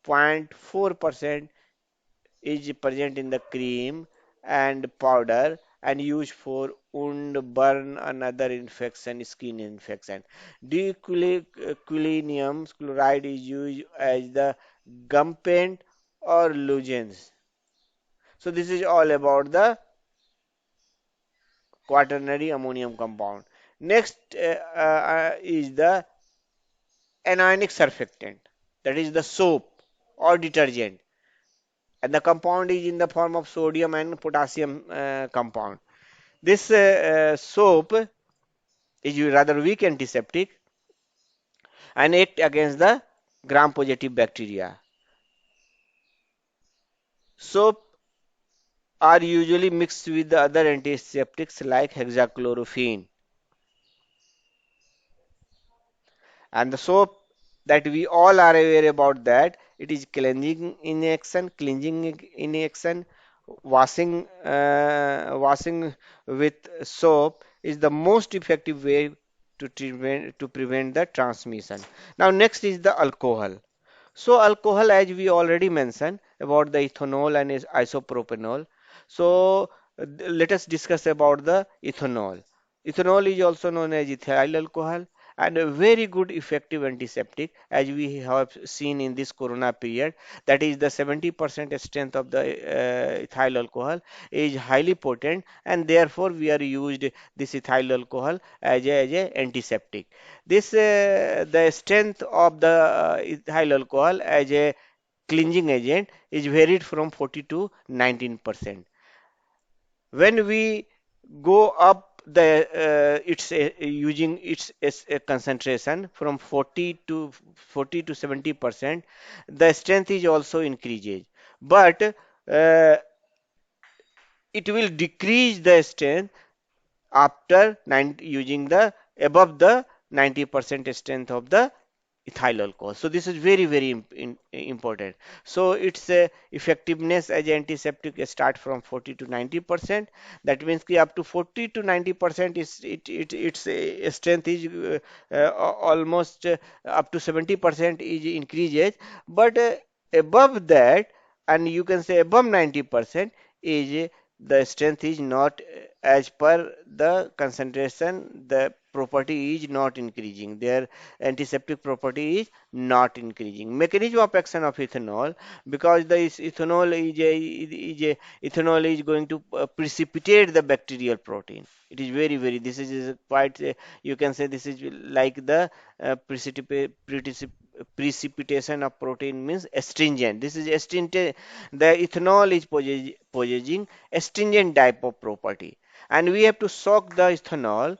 0.4% is present in the cream and powder and used for wound, burn, another infection, skin infection. Dequalinium chloride is used as the gum paint or lozenges. So this is all about the quaternary ammonium compound. Next is the anionic surfactant, that is the soap or detergent, and the compound is in the form of sodium and potassium compound. This soap is a rather weak antiseptic and act against the gram-positive bacteria. Soap are usually mixed with the other antiseptics like hexachlorophene. And the soap that we all are aware about, that it is cleansing in action, washing with soap is the most effective way to prevent the transmission. Now next is the alcohol. So alcohol, as we already mentioned about the ethanol and isopropanol. So let us discuss about the ethanol. Ethanol is also known as ethyl alcohol, and a very good effective antiseptic, as we have seen in this corona period. That is, the 70% strength of the ethyl alcohol is highly potent, and therefore we are used this ethyl alcohol as a antiseptic. This the strength of the ethyl alcohol as a cleansing agent is varied from 40 to 19%. When we go up the its using its concentration from 40 to 70%, the strength is also increases, but it will decrease the strength after 90, using the above the 90% strength of the ethyl alcohol. So this is very, very important. So its effectiveness as antiseptic start from 40 to 90%. That means ki up to 40 to 90% is its strength is almost up to 70% is increases, but above that, and you can say above 90% is the strength is not as per the concentration, the property is not increasing. Their antiseptic property is not increasing. Mechanism of action of ethanol, because the ethanol is going to precipitate the bacterial protein. It is very, very, this is quite, you can say this is like the precipitation of protein means astringent. This is astringent. The ethanol is possessing astringent type of property. And we have to soak the ethanol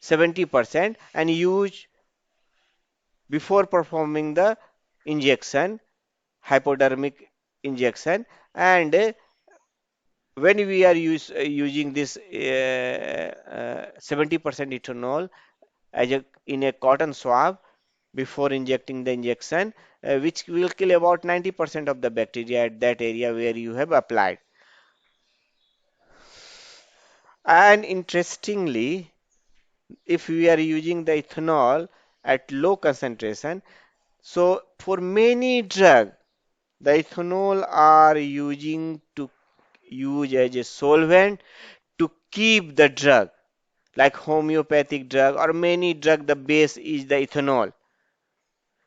70% and use before performing the injection, hypodermic injection. And when we are using this 70% ethanol in a cotton swab before injecting the injection, which will kill about 90% of the bacteria at that area where you have applied. And interestingly, if we are using the ethanol at low concentration, so for many drugs, the ethanol are using to use as a solvent to keep the drug, like homeopathic drug or many drug, the base is the ethanol.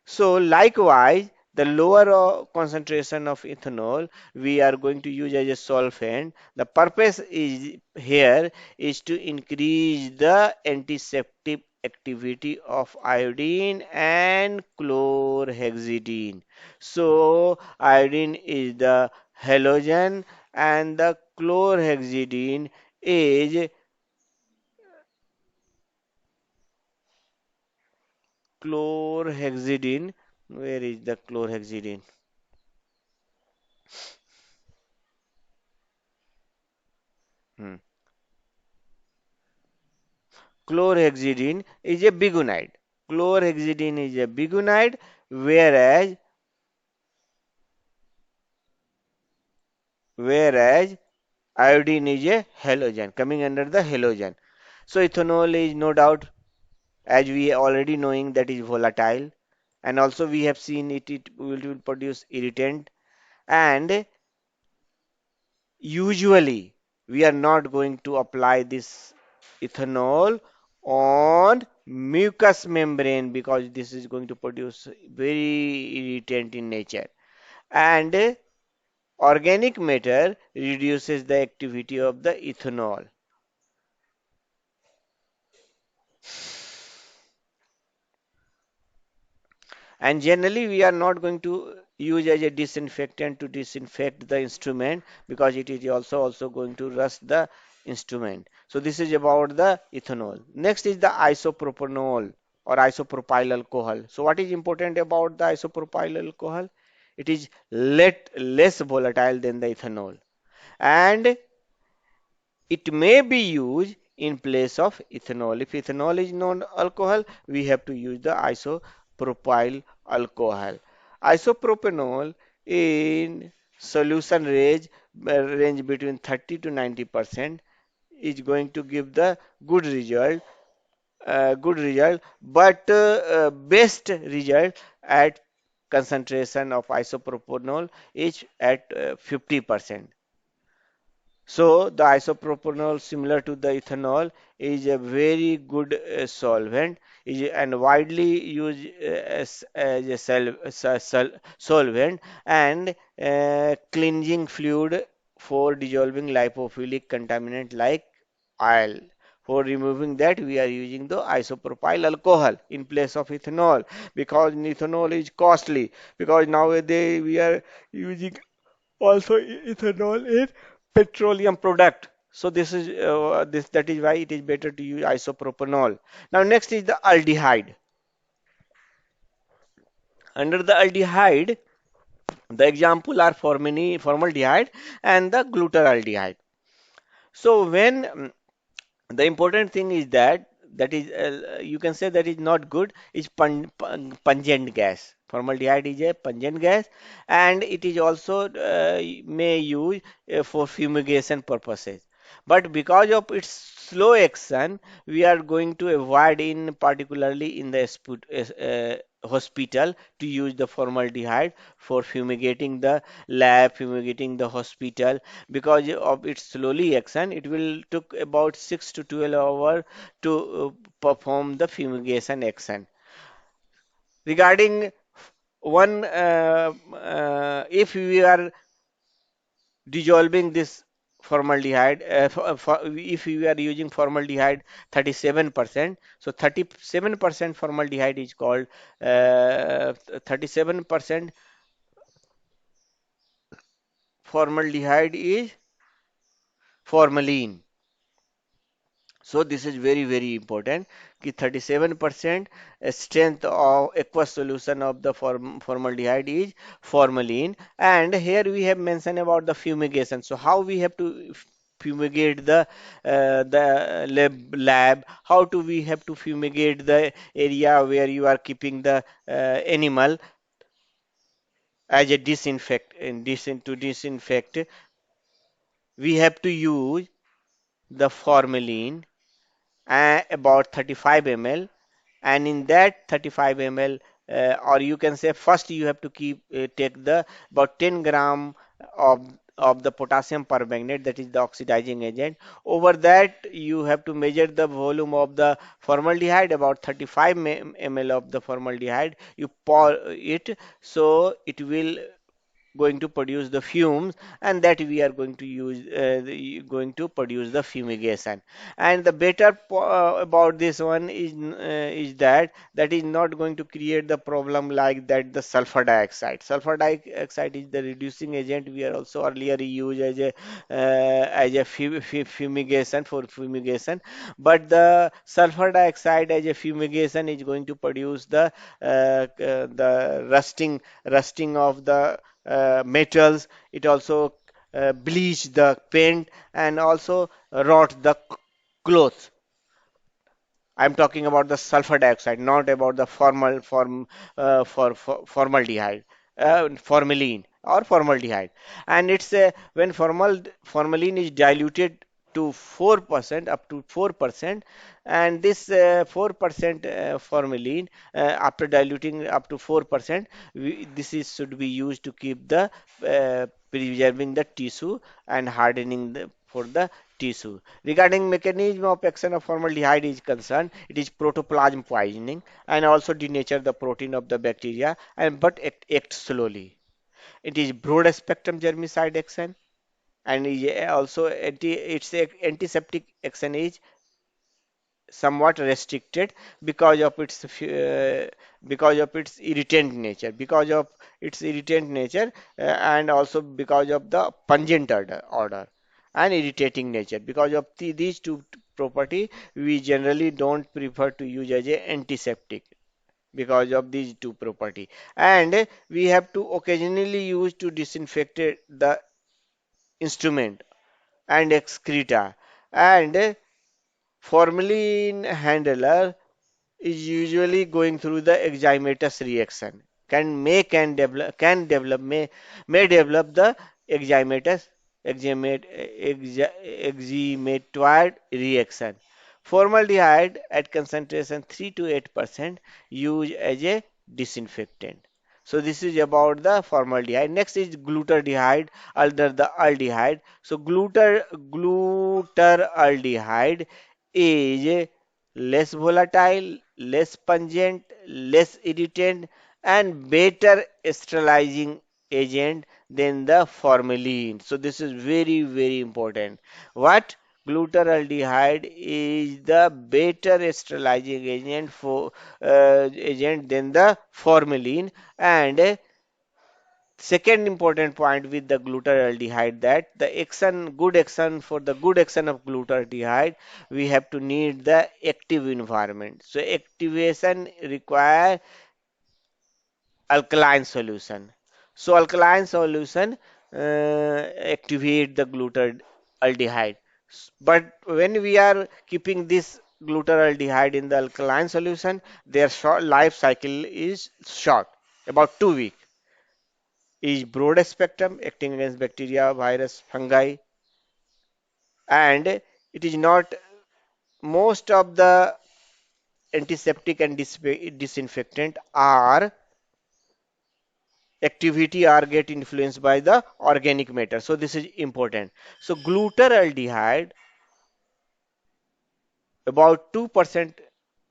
So likewise, the lower concentration of ethanol we are going to use as a solvent. The purpose is here is to increase the antiseptic activity of iodine and chlorhexidine. So iodine is the halogen and the chlorhexidine is chlorhexidine. Where is the chlorhexidine? Hmm. Chlorhexidine is a bigunide. Chlorhexidine is a bigunide, whereas whereas iodine is a halogen, coming under the halogen. So ethanol is no doubt, as we already knowing, that is volatile, and also we have seen it will produce irritant, and usually we are not going to apply this ethanol on mucous membrane because this is going to produce very irritant in nature. And organic matter reduces the activity of the ethanol. And generally, we are not going to use as a disinfectant to disinfect the instrument because it is also going to rust the instrument. So this is about the ethanol. Next is the isopropanol or isopropyl alcohol. So what is important about the isopropyl alcohol? It is less volatile than the ethanol, and it may be used in place of ethanol. If ethanol is non-alcohol, we have to use the isopropyl alcohol. Isopropanol in solution range between 30 to 90% is going to give the good result, but best result at concentration of isopropanol is at 50%. So the isopropanol, similar to the ethanol, is a very good solvent and widely used as a solvent and cleansing fluid for dissolving lipophilic contaminant like oil. For removing that, we are using the isopropyl alcohol in place of ethanol because ethanol is costly. Because nowadays we are using also ethanol in petroleum product. So this that is why it is better to use isopropanol. Now next is the aldehyde. Under the aldehyde, the example are formaldehyde and the glutaraldehyde. So when the important thing is that is you can say that is not good is pungent gas. Formaldehyde is a pungent gas and it is also may use for fumigation purposes. But because of its slow action, we are going to avoid in particularly in the hospital to use the formaldehyde for fumigating the lab, fumigating the hospital because of its slowly action. It will took about 6 to 12 hours to perform the fumigation action. Regarding one, if we are dissolving this formaldehyde, if we are using formaldehyde 37%, so 37% formaldehyde is called 37% formaldehyde is formalin. So this is very very important कि 37% strength of aqueous solution of the formaldehyde is formalin and here we have mentioned about the fumigation. So how we have to fumigate the lab, how do we have to fumigate the area where you are keeping the animal as a to disinfect, we have to use the formalin about 35 ml and in that 35 ml or you can say first you have to take the about 10 gram of the potassium permanganate that is the oxidizing agent. Over that you have to measure the volume of the formaldehyde about 35 ml of the formaldehyde you pour it so it will going to produce the fumes and that we are going to use going to produce the fumigation and the better about this one is that is not going to create the problem like that the sulfur dioxide is the reducing agent we are also earlier used as a fumigation for fumigation but the sulfur dioxide as a fumigation is going to produce the rusting of the metals. It also bleach the paint and also rot the clothes. I'm talking about the sulfur dioxide, not about the formaldehyde, formalin or formaldehyde. And it's when formalin is diluted to 4% up to 4%, and this 4% formalin after diluting up to 4%, this is should be used to keep the preserving the tissue and hardening for the tissue. Regarding mechanism of action of formaldehyde is concerned, it is protoplasm poisoning and also denature the protein of the bacteria and but it acts slowly. It is broad spectrum germicide action and is also its antiseptic action is somewhat restricted because of its irritant nature and also because of the pungent order and irritating nature because of these two property we generally don't prefer to use as a antiseptic because of these two property and we have to occasionally use to disinfect the instrument and excreta and formalin handler is usually going through the enzymatous reaction. May develop the enzymatous enzymatoid reaction. Formaldehyde at concentration 3 to 8% used as a disinfectant. So this is about the formaldehyde. Next is glutaraldehyde under the aldehyde. So glutaraldehyde is less volatile, less pungent, less irritant, and better sterilizing agent than the formalin. So this is very, very important. What? Glutaraldehyde is the better sterilizing agent than the formalin. And second important point with the glutaraldehyde, that the action, good action, for the good action of glutaraldehyde, we have to need the active environment. So activation require alkaline solution. So alkaline solution activate the glutaraldehyde. But when we are keeping this glutaraldehyde in the alkaline solution, their short life cycle is short, about 2 weeks. Is broad spectrum, acting against bacteria, virus, fungi, and it is not, most of the antiseptic and disinfectant are activity are get influenced by the organic matter. So this is important. So glutaraldehyde, about 2%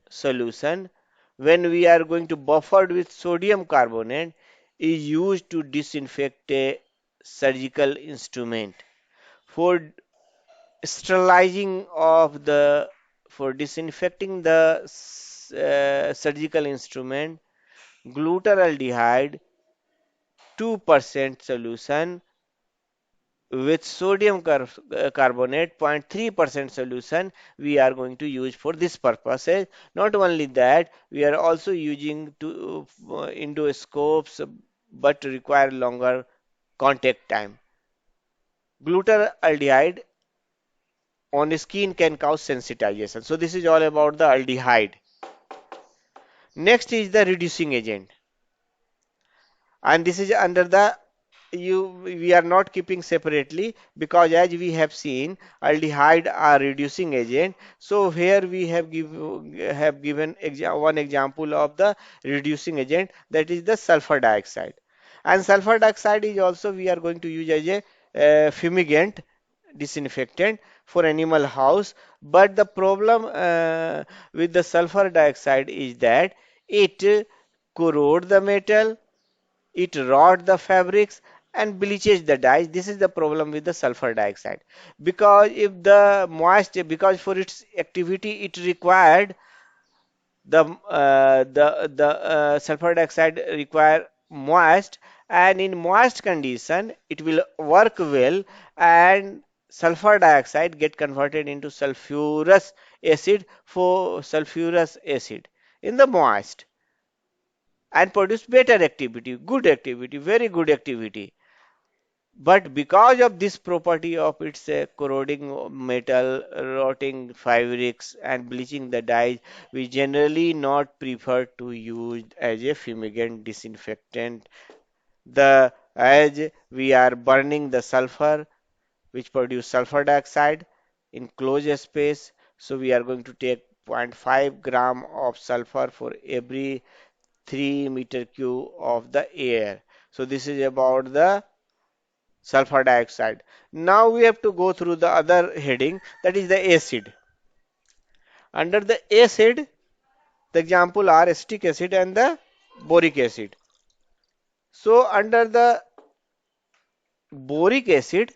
solution, when we are going to buffered with sodium carbonate, is used to disinfect a surgical instrument. For sterilizing of the, for disinfecting the surgical instrument, glutaraldehyde 2% solution with carbonate 0.3% solution we are going to use for this purposes. Not only that, we are also using to endoscopes, but require longer contact time. Glutaraldehyde on skin can cause sensitization. So this is all about the aldehyde. Next is the reducing agent, and this is under the, you, we are not keeping separately, because as we have seen, aldehyde are reducing agent. So here we have given one example of the reducing agent, that is the sulfur dioxide. And sulfur dioxide is also we are going to use as a fumigant, disinfectant for animal house. But the problem with the sulfur dioxide is that it corrode the metal, it rot the fabrics, and bleaches the dyes. This is the problem with the sulfur dioxide. Because if the moist, because for its activity it required the sulfur dioxide require moist, and in moist condition it will work well, and sulfur dioxide get converted into sulfurous acid, for sulfurous acid in the moist, and produce better activity, good activity, very good activity. But because of this property of its corroding metal, rotting fabrics, and bleaching the dyes, we generally not prefer to use as a fumigant disinfectant. The, as we are burning the sulfur, which produce sulfur dioxide in closed space, so we are going to take zero point 0.5 gram of sulfur for every 3 meter cube of the air. So this is about the sulfur dioxide. Now we have to go through the other heading, that is the acid. Under the acid, the example are acetic acid and the boric acid. So under the boric acid,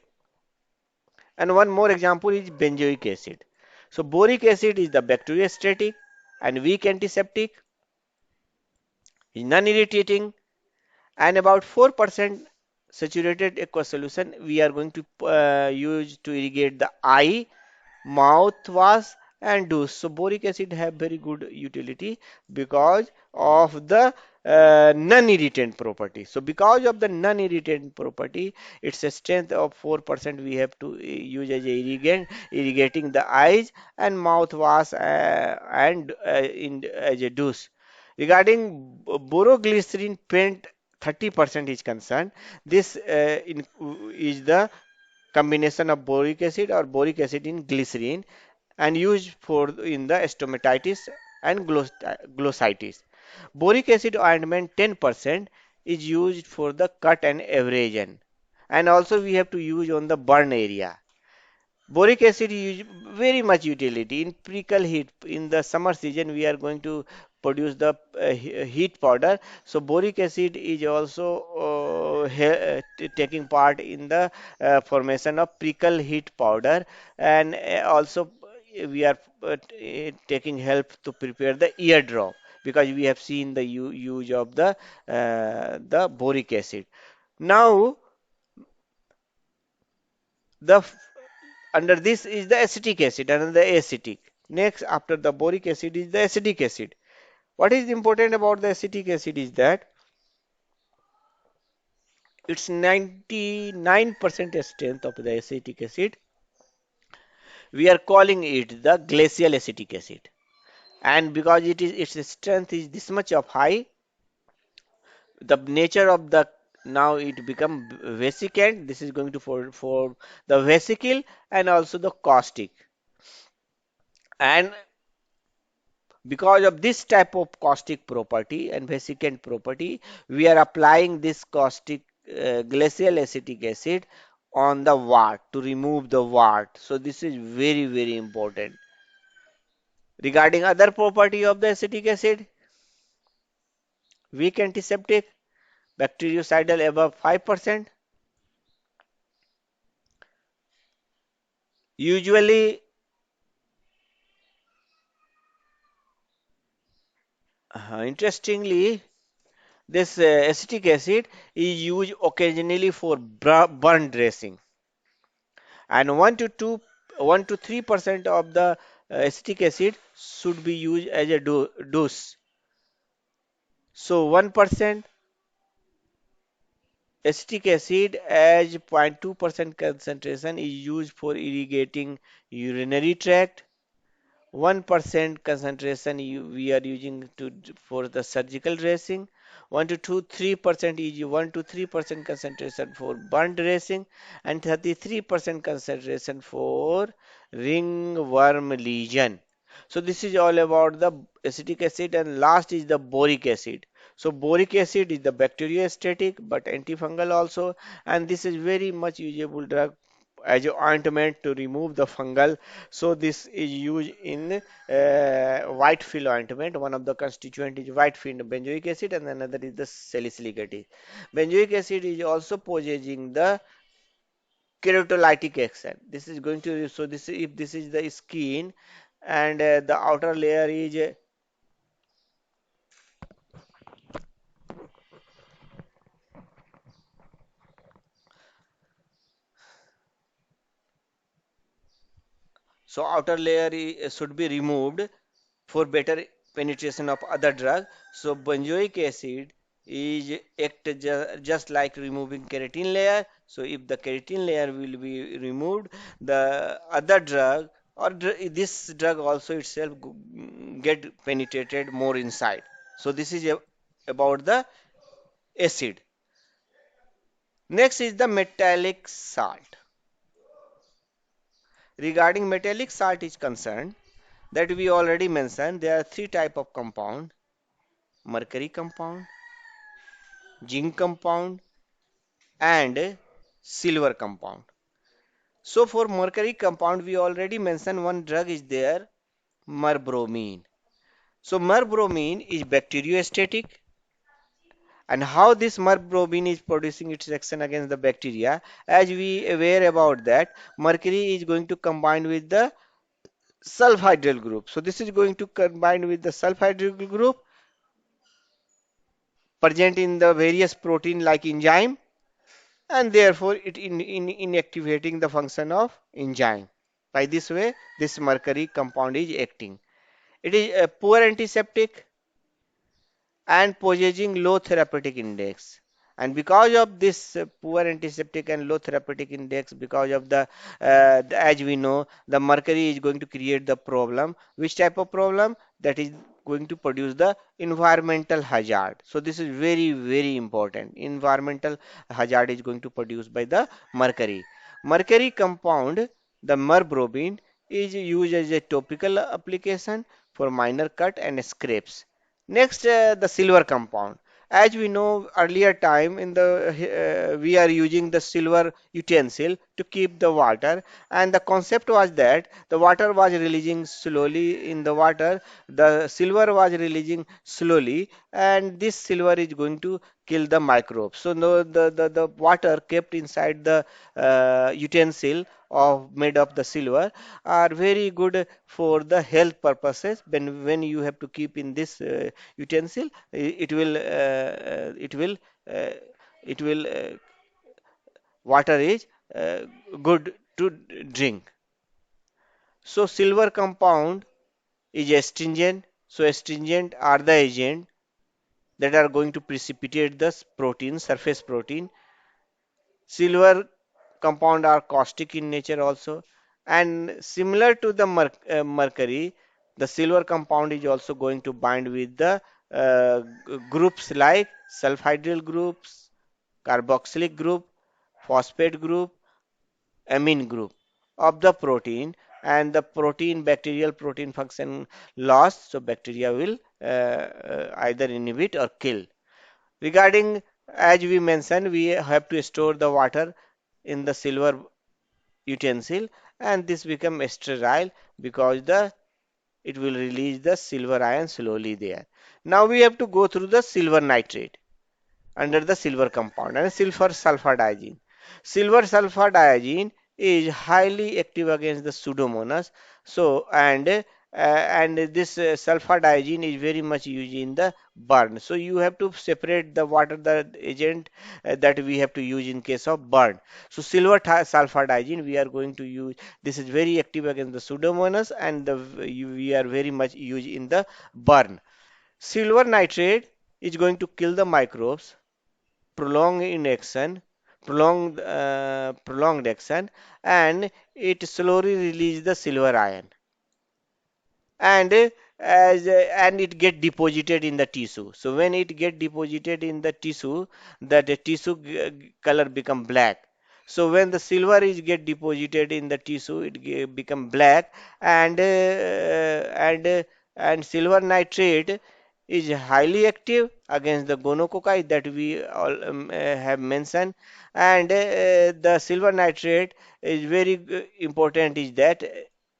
and one more example is benzoic acid. So boric acid is the bacteriostatic and weak antiseptic, is non-irritating, and about 4% saturated aqueous solution we are going to use to irrigate the eye, mouthwash, and douche. So boric acid have very good utility because of the non-irritant property. So because of the non-irritant property, it's a strength of 4% we have to use as a irrigant, irrigating the eyes and mouthwash, and in as a douche. Regarding boroglycerin paint, 30% is concerned. This is the combination of boric acid or boric acid in glycerin, and used for in the stomatitis and glossitis. Boric acid ointment 10%, is used for the cut and abrasion, and also we have to use on the burn area. Boric acid is very much utility in prickle heat. In the summer season, we are going to produce the heat powder. So boric acid is also taking part in the formation of prickle heat powder, and also we are taking help to prepare the eardrop because we have seen the use of the boric acid. Now the under this is the acetic acid and the acetic. Next, after the boric acid is the acetic acid. What is important about the acetic acid is that it's 99% strength of the acetic acid. We are calling it the glacial acetic acid. And because its strength is this much of high, the nature of the now it become vesicant. This is going to for the vesicle and also the caustic. And because of this type of caustic property and vesicant property, we are applying this caustic glacial acetic acid on the wart to remove the wart. So this is very, very important. Regarding other property of the acetic acid, weak antiseptic, bactericidal above 5%. Usually, interestingly, this acetic acid is used occasionally for burn dressing, and 1 to 3% of the acetic acid should be used as a dose. So 1% acetic acid as 0.2% concentration is used for irrigating urinary tract. 1% concentration we are using for the surgical dressing. 1 to 2 3% is 1 to 3% concentration for burn dressing, and 33% concentration for ringworm lesion. So this is all about the acetic acid, and last is the boric acid. So boric acid is the bacteriostatic but antifungal also, and this is very much usable drug as a ointment to remove the fungal. So this is used in whitefield ointment. One of the constituent is whitefield benzoic acid, and another is the salicylic acid. Benzoic acid is also possessing the keratolytic action. This is going to, so this if this is the skin, and the outer layer is so outer layer should be removed for better penetration of other drug. So benzoic acid is act just like removing keratin layer. So if the keratin layer will be removed, the other drug or this drug also itself get penetrated more inside. So this is about the acid. Next is the metallic salt. Regarding metallic salt is concerned, that we already mentioned, there are three type of compound: mercury compound, zinc compound, and silver compound. So for mercury compound, we already mentioned one drug is there, merbromine. So merbromine is bacteriostatic, and how this merbromine is producing its action against the bacteria, as we aware about that, mercury is going to combine with the sulfhydryl group. So this is going to combine with the sulfhydryl group present in the various protein like enzyme, and therefore it inactivating the function of enzyme. By this way, this mercury compound is acting. It is a poor antiseptic and possessing low therapeutic index. And because of this poor antiseptic and low therapeutic index, because of as we know, the mercury is going to create the problem. Which type of problem? That is going to produce the environmental hazard. So this is very, very important. Environmental hazard is going to produce by the mercury. Mercury compound, the merbromine, is used as a topical application for minor cut and scrapes. Next, the silver compound. as we know earlier time in the we are using the silver utensil to keep the water, and the concept was that the water was releasing slowly in the water, the silver was releasing slowly, and this silver is going to kill the microbes. So no, the water kept inside the utensil of made of the silver are very good for the health purposes. When you have to keep in this utensil, it will uh, it will water is good to drink. So silver compound is astringent. So astringent are the agent that are going to precipitate the protein, surface protein. Silver compound are caustic in nature also. And similar to the mercury, the silver compound is also going to bind with the groups like sulfhydryl groups, carboxylic group, phosphate group, amine group of the protein, and the protein bacterial protein function lost, so bacteria will either inhibit or kill. Regarding, as we mentioned, we have to store the water in the silver utensil, and this become sterile because the it will release the silver ion slowly there. Now we have to go through the silver nitrate under the silver compound and silver sulfur diazine. Silver sulfur diazine is highly active against the Pseudomonas. So and this sulfur diazine is very much used in the burn. So you have to separate the water the agent that we have to use in case of burn. So silver sulfur diazine we are going to use. This is very active against the Pseudomonas, and we are very much used in the burn. Silver nitrate is going to kill the microbes, prolonged in action, prolonged action, and it slowly release the silver ion, and and it get deposited in the tissue. So when it get deposited in the tissue, that the tissue color become black. So when the silver is get deposited in the tissue, it become black, and and silver nitrate is highly active against the gonococci that we all have mentioned, and the silver nitrate is very important is that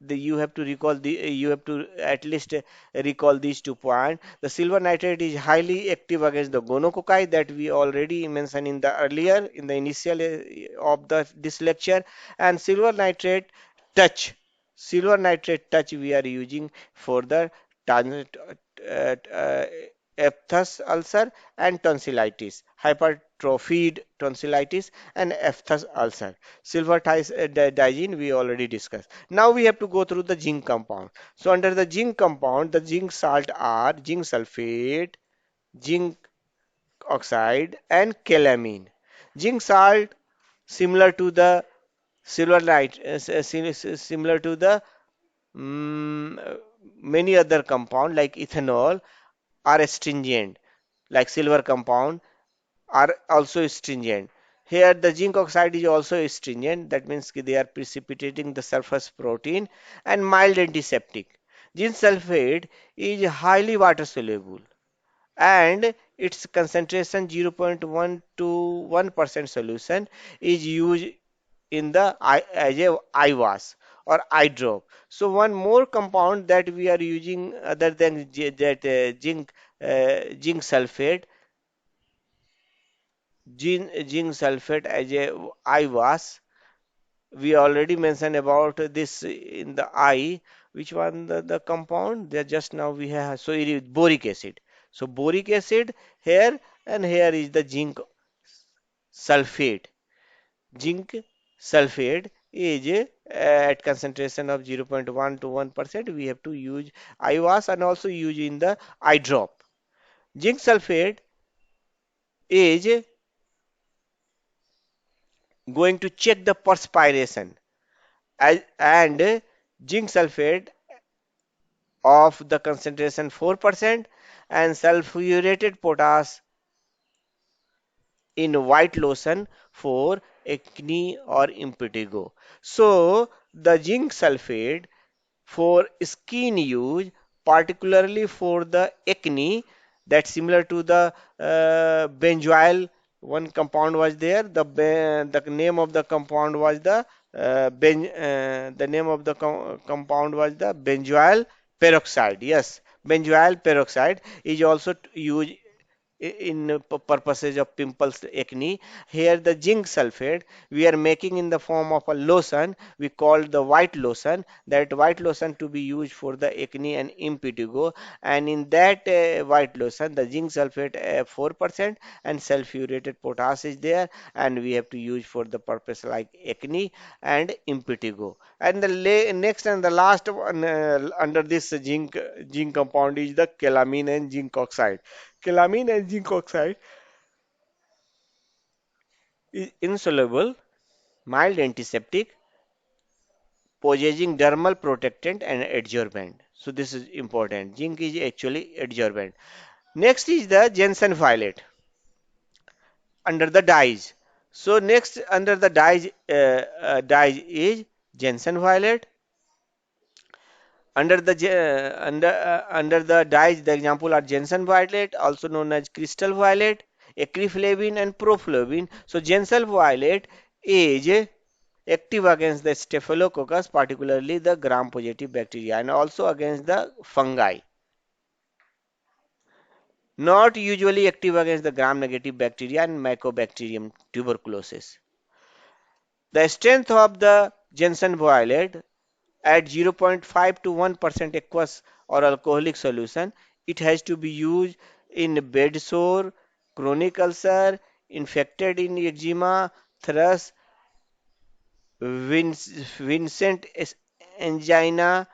you have to recall you have to at least recall these 2 points. The silver nitrate is highly active against the gonococci that we already mentioned in the earlier in the initial of the this lecture, and silver nitrate touch we are using for the tan- aphthous ulcer and tonsillitis, hypertrophied tonsillitis and aphthous ulcer. Silver diazine we already discussed. Now we have to go through the zinc compound. So under the zinc compound, the zinc salt are zinc sulfate, zinc oxide, and calamine. Zinc salt similar to the silver night, similar to the mm, many other compound like ethanol are astringent, like silver compound are also astringent. Here the zinc oxide is also astringent, that means they are precipitating the surface protein, and mild antiseptic. Zinc sulfate is highly water soluble, and its concentration 0.1 to 1% solution is used in the as a eye wash or eye drop. So one more compound that we are using other than zinc sulfate, zinc sulfate as a eye wash. We already mentioned about this in the eye. Which one the compound? There just now we have, so it is boric acid. So boric acid here, and here is the sulfate. Zinc sulfate is at concentration of 0.1 to 1%. We have to use eye wash and also use in the eye drop. Zinc sulfate is going to check the perspiration, and zinc sulfate of the concentration 4% and sulfuriated potash in white lotion for acne or impetigo. So the zinc sulfate for skin use, particularly for the acne, That's similar to the benzoyl. One compound was there. The name of the compound was the name of the compound was the benzoyl peroxide. Yes, benzoyl peroxide is also used in purposes of pimples, acne. Here the zinc sulfate we are making in the form of a lotion. We call the white lotion. That white lotion to be used for the acne and impetigo. And in that white lotion, the zinc sulfate 4% and sulfurated potash is there, and we have to use for the purpose like acne and impetigo. And the next and the last one under this zinc compound is the calamine and zinc oxide. Calamine and zinc oxide is insoluble, mild antiseptic, possessing dermal protectant and adsorbent. So this is important. Zinc is actually adsorbent. Next is the Jensen violet under the dyes. So next under the dyes is Jensen violet. Under the dyes, the example are Jensen violet, also known as crystal violet, ecreflavine, and proflavine. So Jensen violet is active against the staphylococcus, particularly the gram-positive bacteria, and also against the fungi. Not usually active against the gram-negative bacteria and Mycobacterium tuberculosis. The strength of the Jensen violet at 0.5 to 1% aqueous or alcoholic solution. It has to be used in bed sore, chronic ulcer, infected in eczema, thrush, Vincent angina,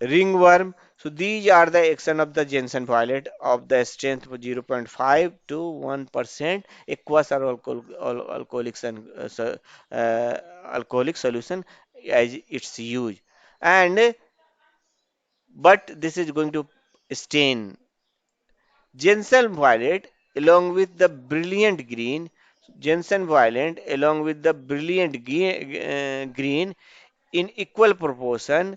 ringworm. So these are the action of the Jensen violet of the strength of 0.5 to 1% aqueous or alcoholic, alcoholic solution as its use. And but this is going to stain. Jensen violet along with the brilliant green, Jensen violet along with the brilliant green in equal proportion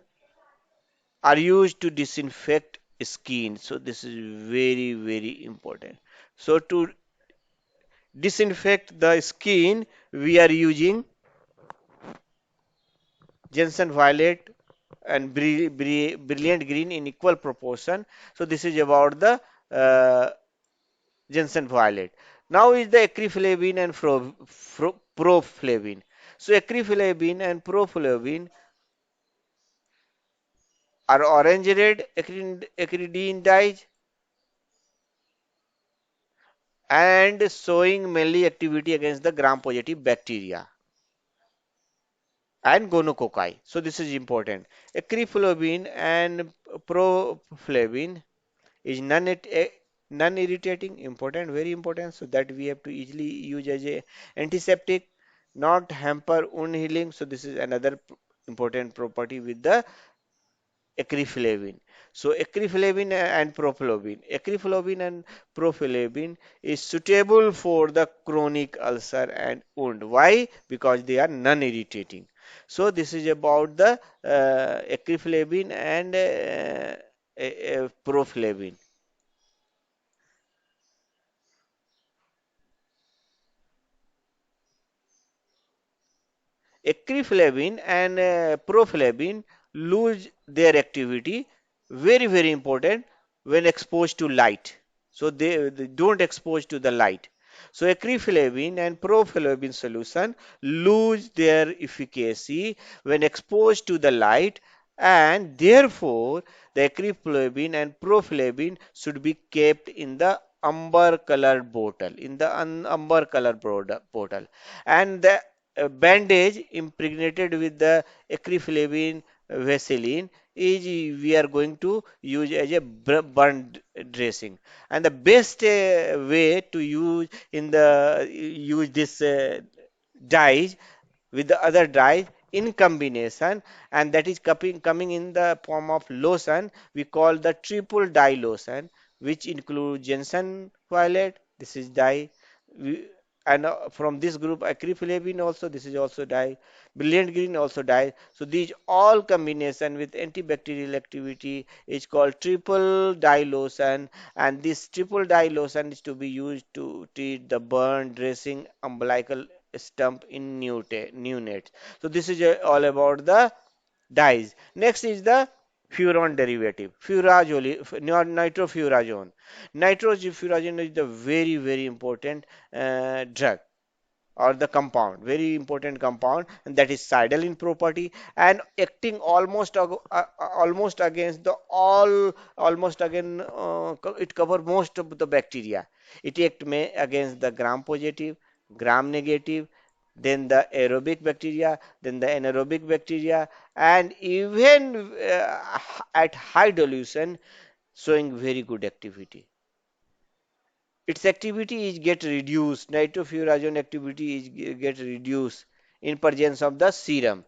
are used to disinfect skin. So this is very, very important. So to disinfect the skin, we are using Jensen violet and brilliant green in equal proportion. So this is about the uh, Jensen violet. Now is the ecreflavine and proflavine. So ecreflavine and proflavine are orange red ecridine dyes and showing mainly activity against the gram-positive bacteria and gonococci. So this is important. Ecreflavine and proflavine is non-irritating, important, very important, so that we have to easily use as a antiseptic, not hamper wound healing. So this is another important property with the ecreflavine. So ecreflavine and proflavine. Ecreflavine and proflavine is suitable for the chronic ulcer and wound. Why? Because they are non-irritating. So this is about the ecreflavine and proflavine. Ecreflavine and proflavine lose their activity, very very important, when exposed to light. So they don't expose to the light. So ecreflavine and proflavine solution lose their efficacy when exposed to the light, and therefore the ecreflavine and proflavine should be kept in the amber colored bottle, in the amber colored bottle. And the bandage impregnated with the ecreflavine vaseline is we are going to use as a burn dressing. And the best way to use this dyes with the other dyes in combination, and that is coming in the form of lotion, we call the triple dye lotion, which includes Jensen violet, this is dye, and from this group acrylamide also, this is also dye, brilliant green also dye. So these all combination with antibacterial activity is called triple dye lotion, and this triple dye lotion is to be used to treat the burn, dressing, umbilical stump in neonates. So this is all about the dyes. Next is the furan derivative, nitrofurazone. Nitrofurazone is the very important drug or the compound, very important compound, and that is sidal in property and acting almost against the all almost again it cover most of the bacteria. It act may against the gram positive, gram negative, then the aerobic bacteria, then the anaerobic bacteria, and even at high dilution showing very good activity. Its activity is get reduced. Nitrofurazone activity is get reduced in presence of the serum.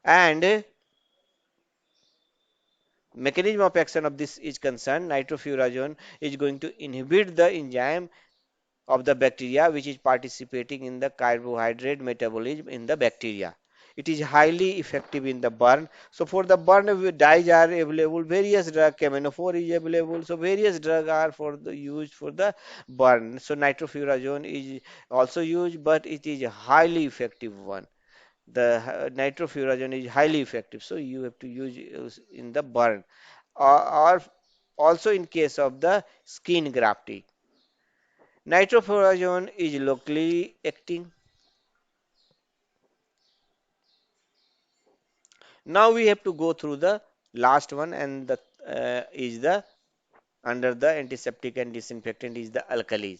And mechanism of action of this is concerned, nitrofurazone is going to inhibit the enzyme of the bacteria which is participating in the carbohydrate metabolism in the bacteria. It is highly effective in the burn. So for the burn, dyes are available, various drug, camenophore is available. So various drug are for the used for the burn. So nitrofurazone is also used, but it is a highly effective one. The nitrofurazone is highly effective, so you have to use in the burn or also in case of the skin grafting. Nitrofurazone is locally acting. Now we have to go through the last one, and the is the under the antiseptic and disinfectant is the alkali,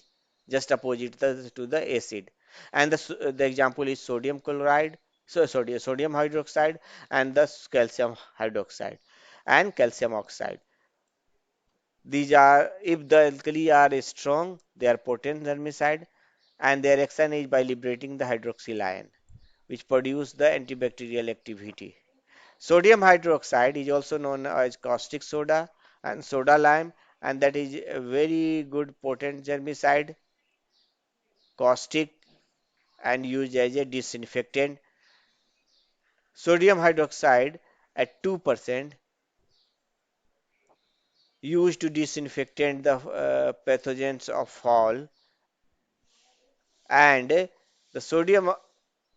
just opposite to the acid. And the example is sodium chloride, so sodium hydroxide, and the calcium hydroxide and calcium oxide. These are, if the alkali are strong, they are potent germicide, and their action is by liberating the hydroxyl ion, which produce the antibacterial activity. Sodium hydroxide is also known as caustic soda and soda lime, and that is a very good potent germicide, caustic, and used as a disinfectant. Sodium hydroxide at 2% used to disinfectant the pathogens of fall, and the sodium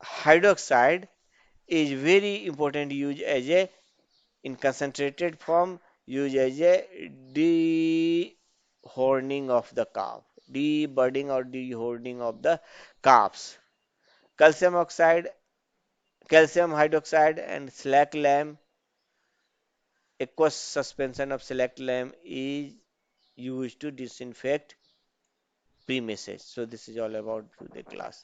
hydroxide is very important used as a in concentrated form, used as a dehorning of the calf, debudding or dehorning of the calves. Calcium oxide, calcium hydroxide, and slack lime, aqueous suspension of slack lime is used to disinfect premises. So this is all about the class.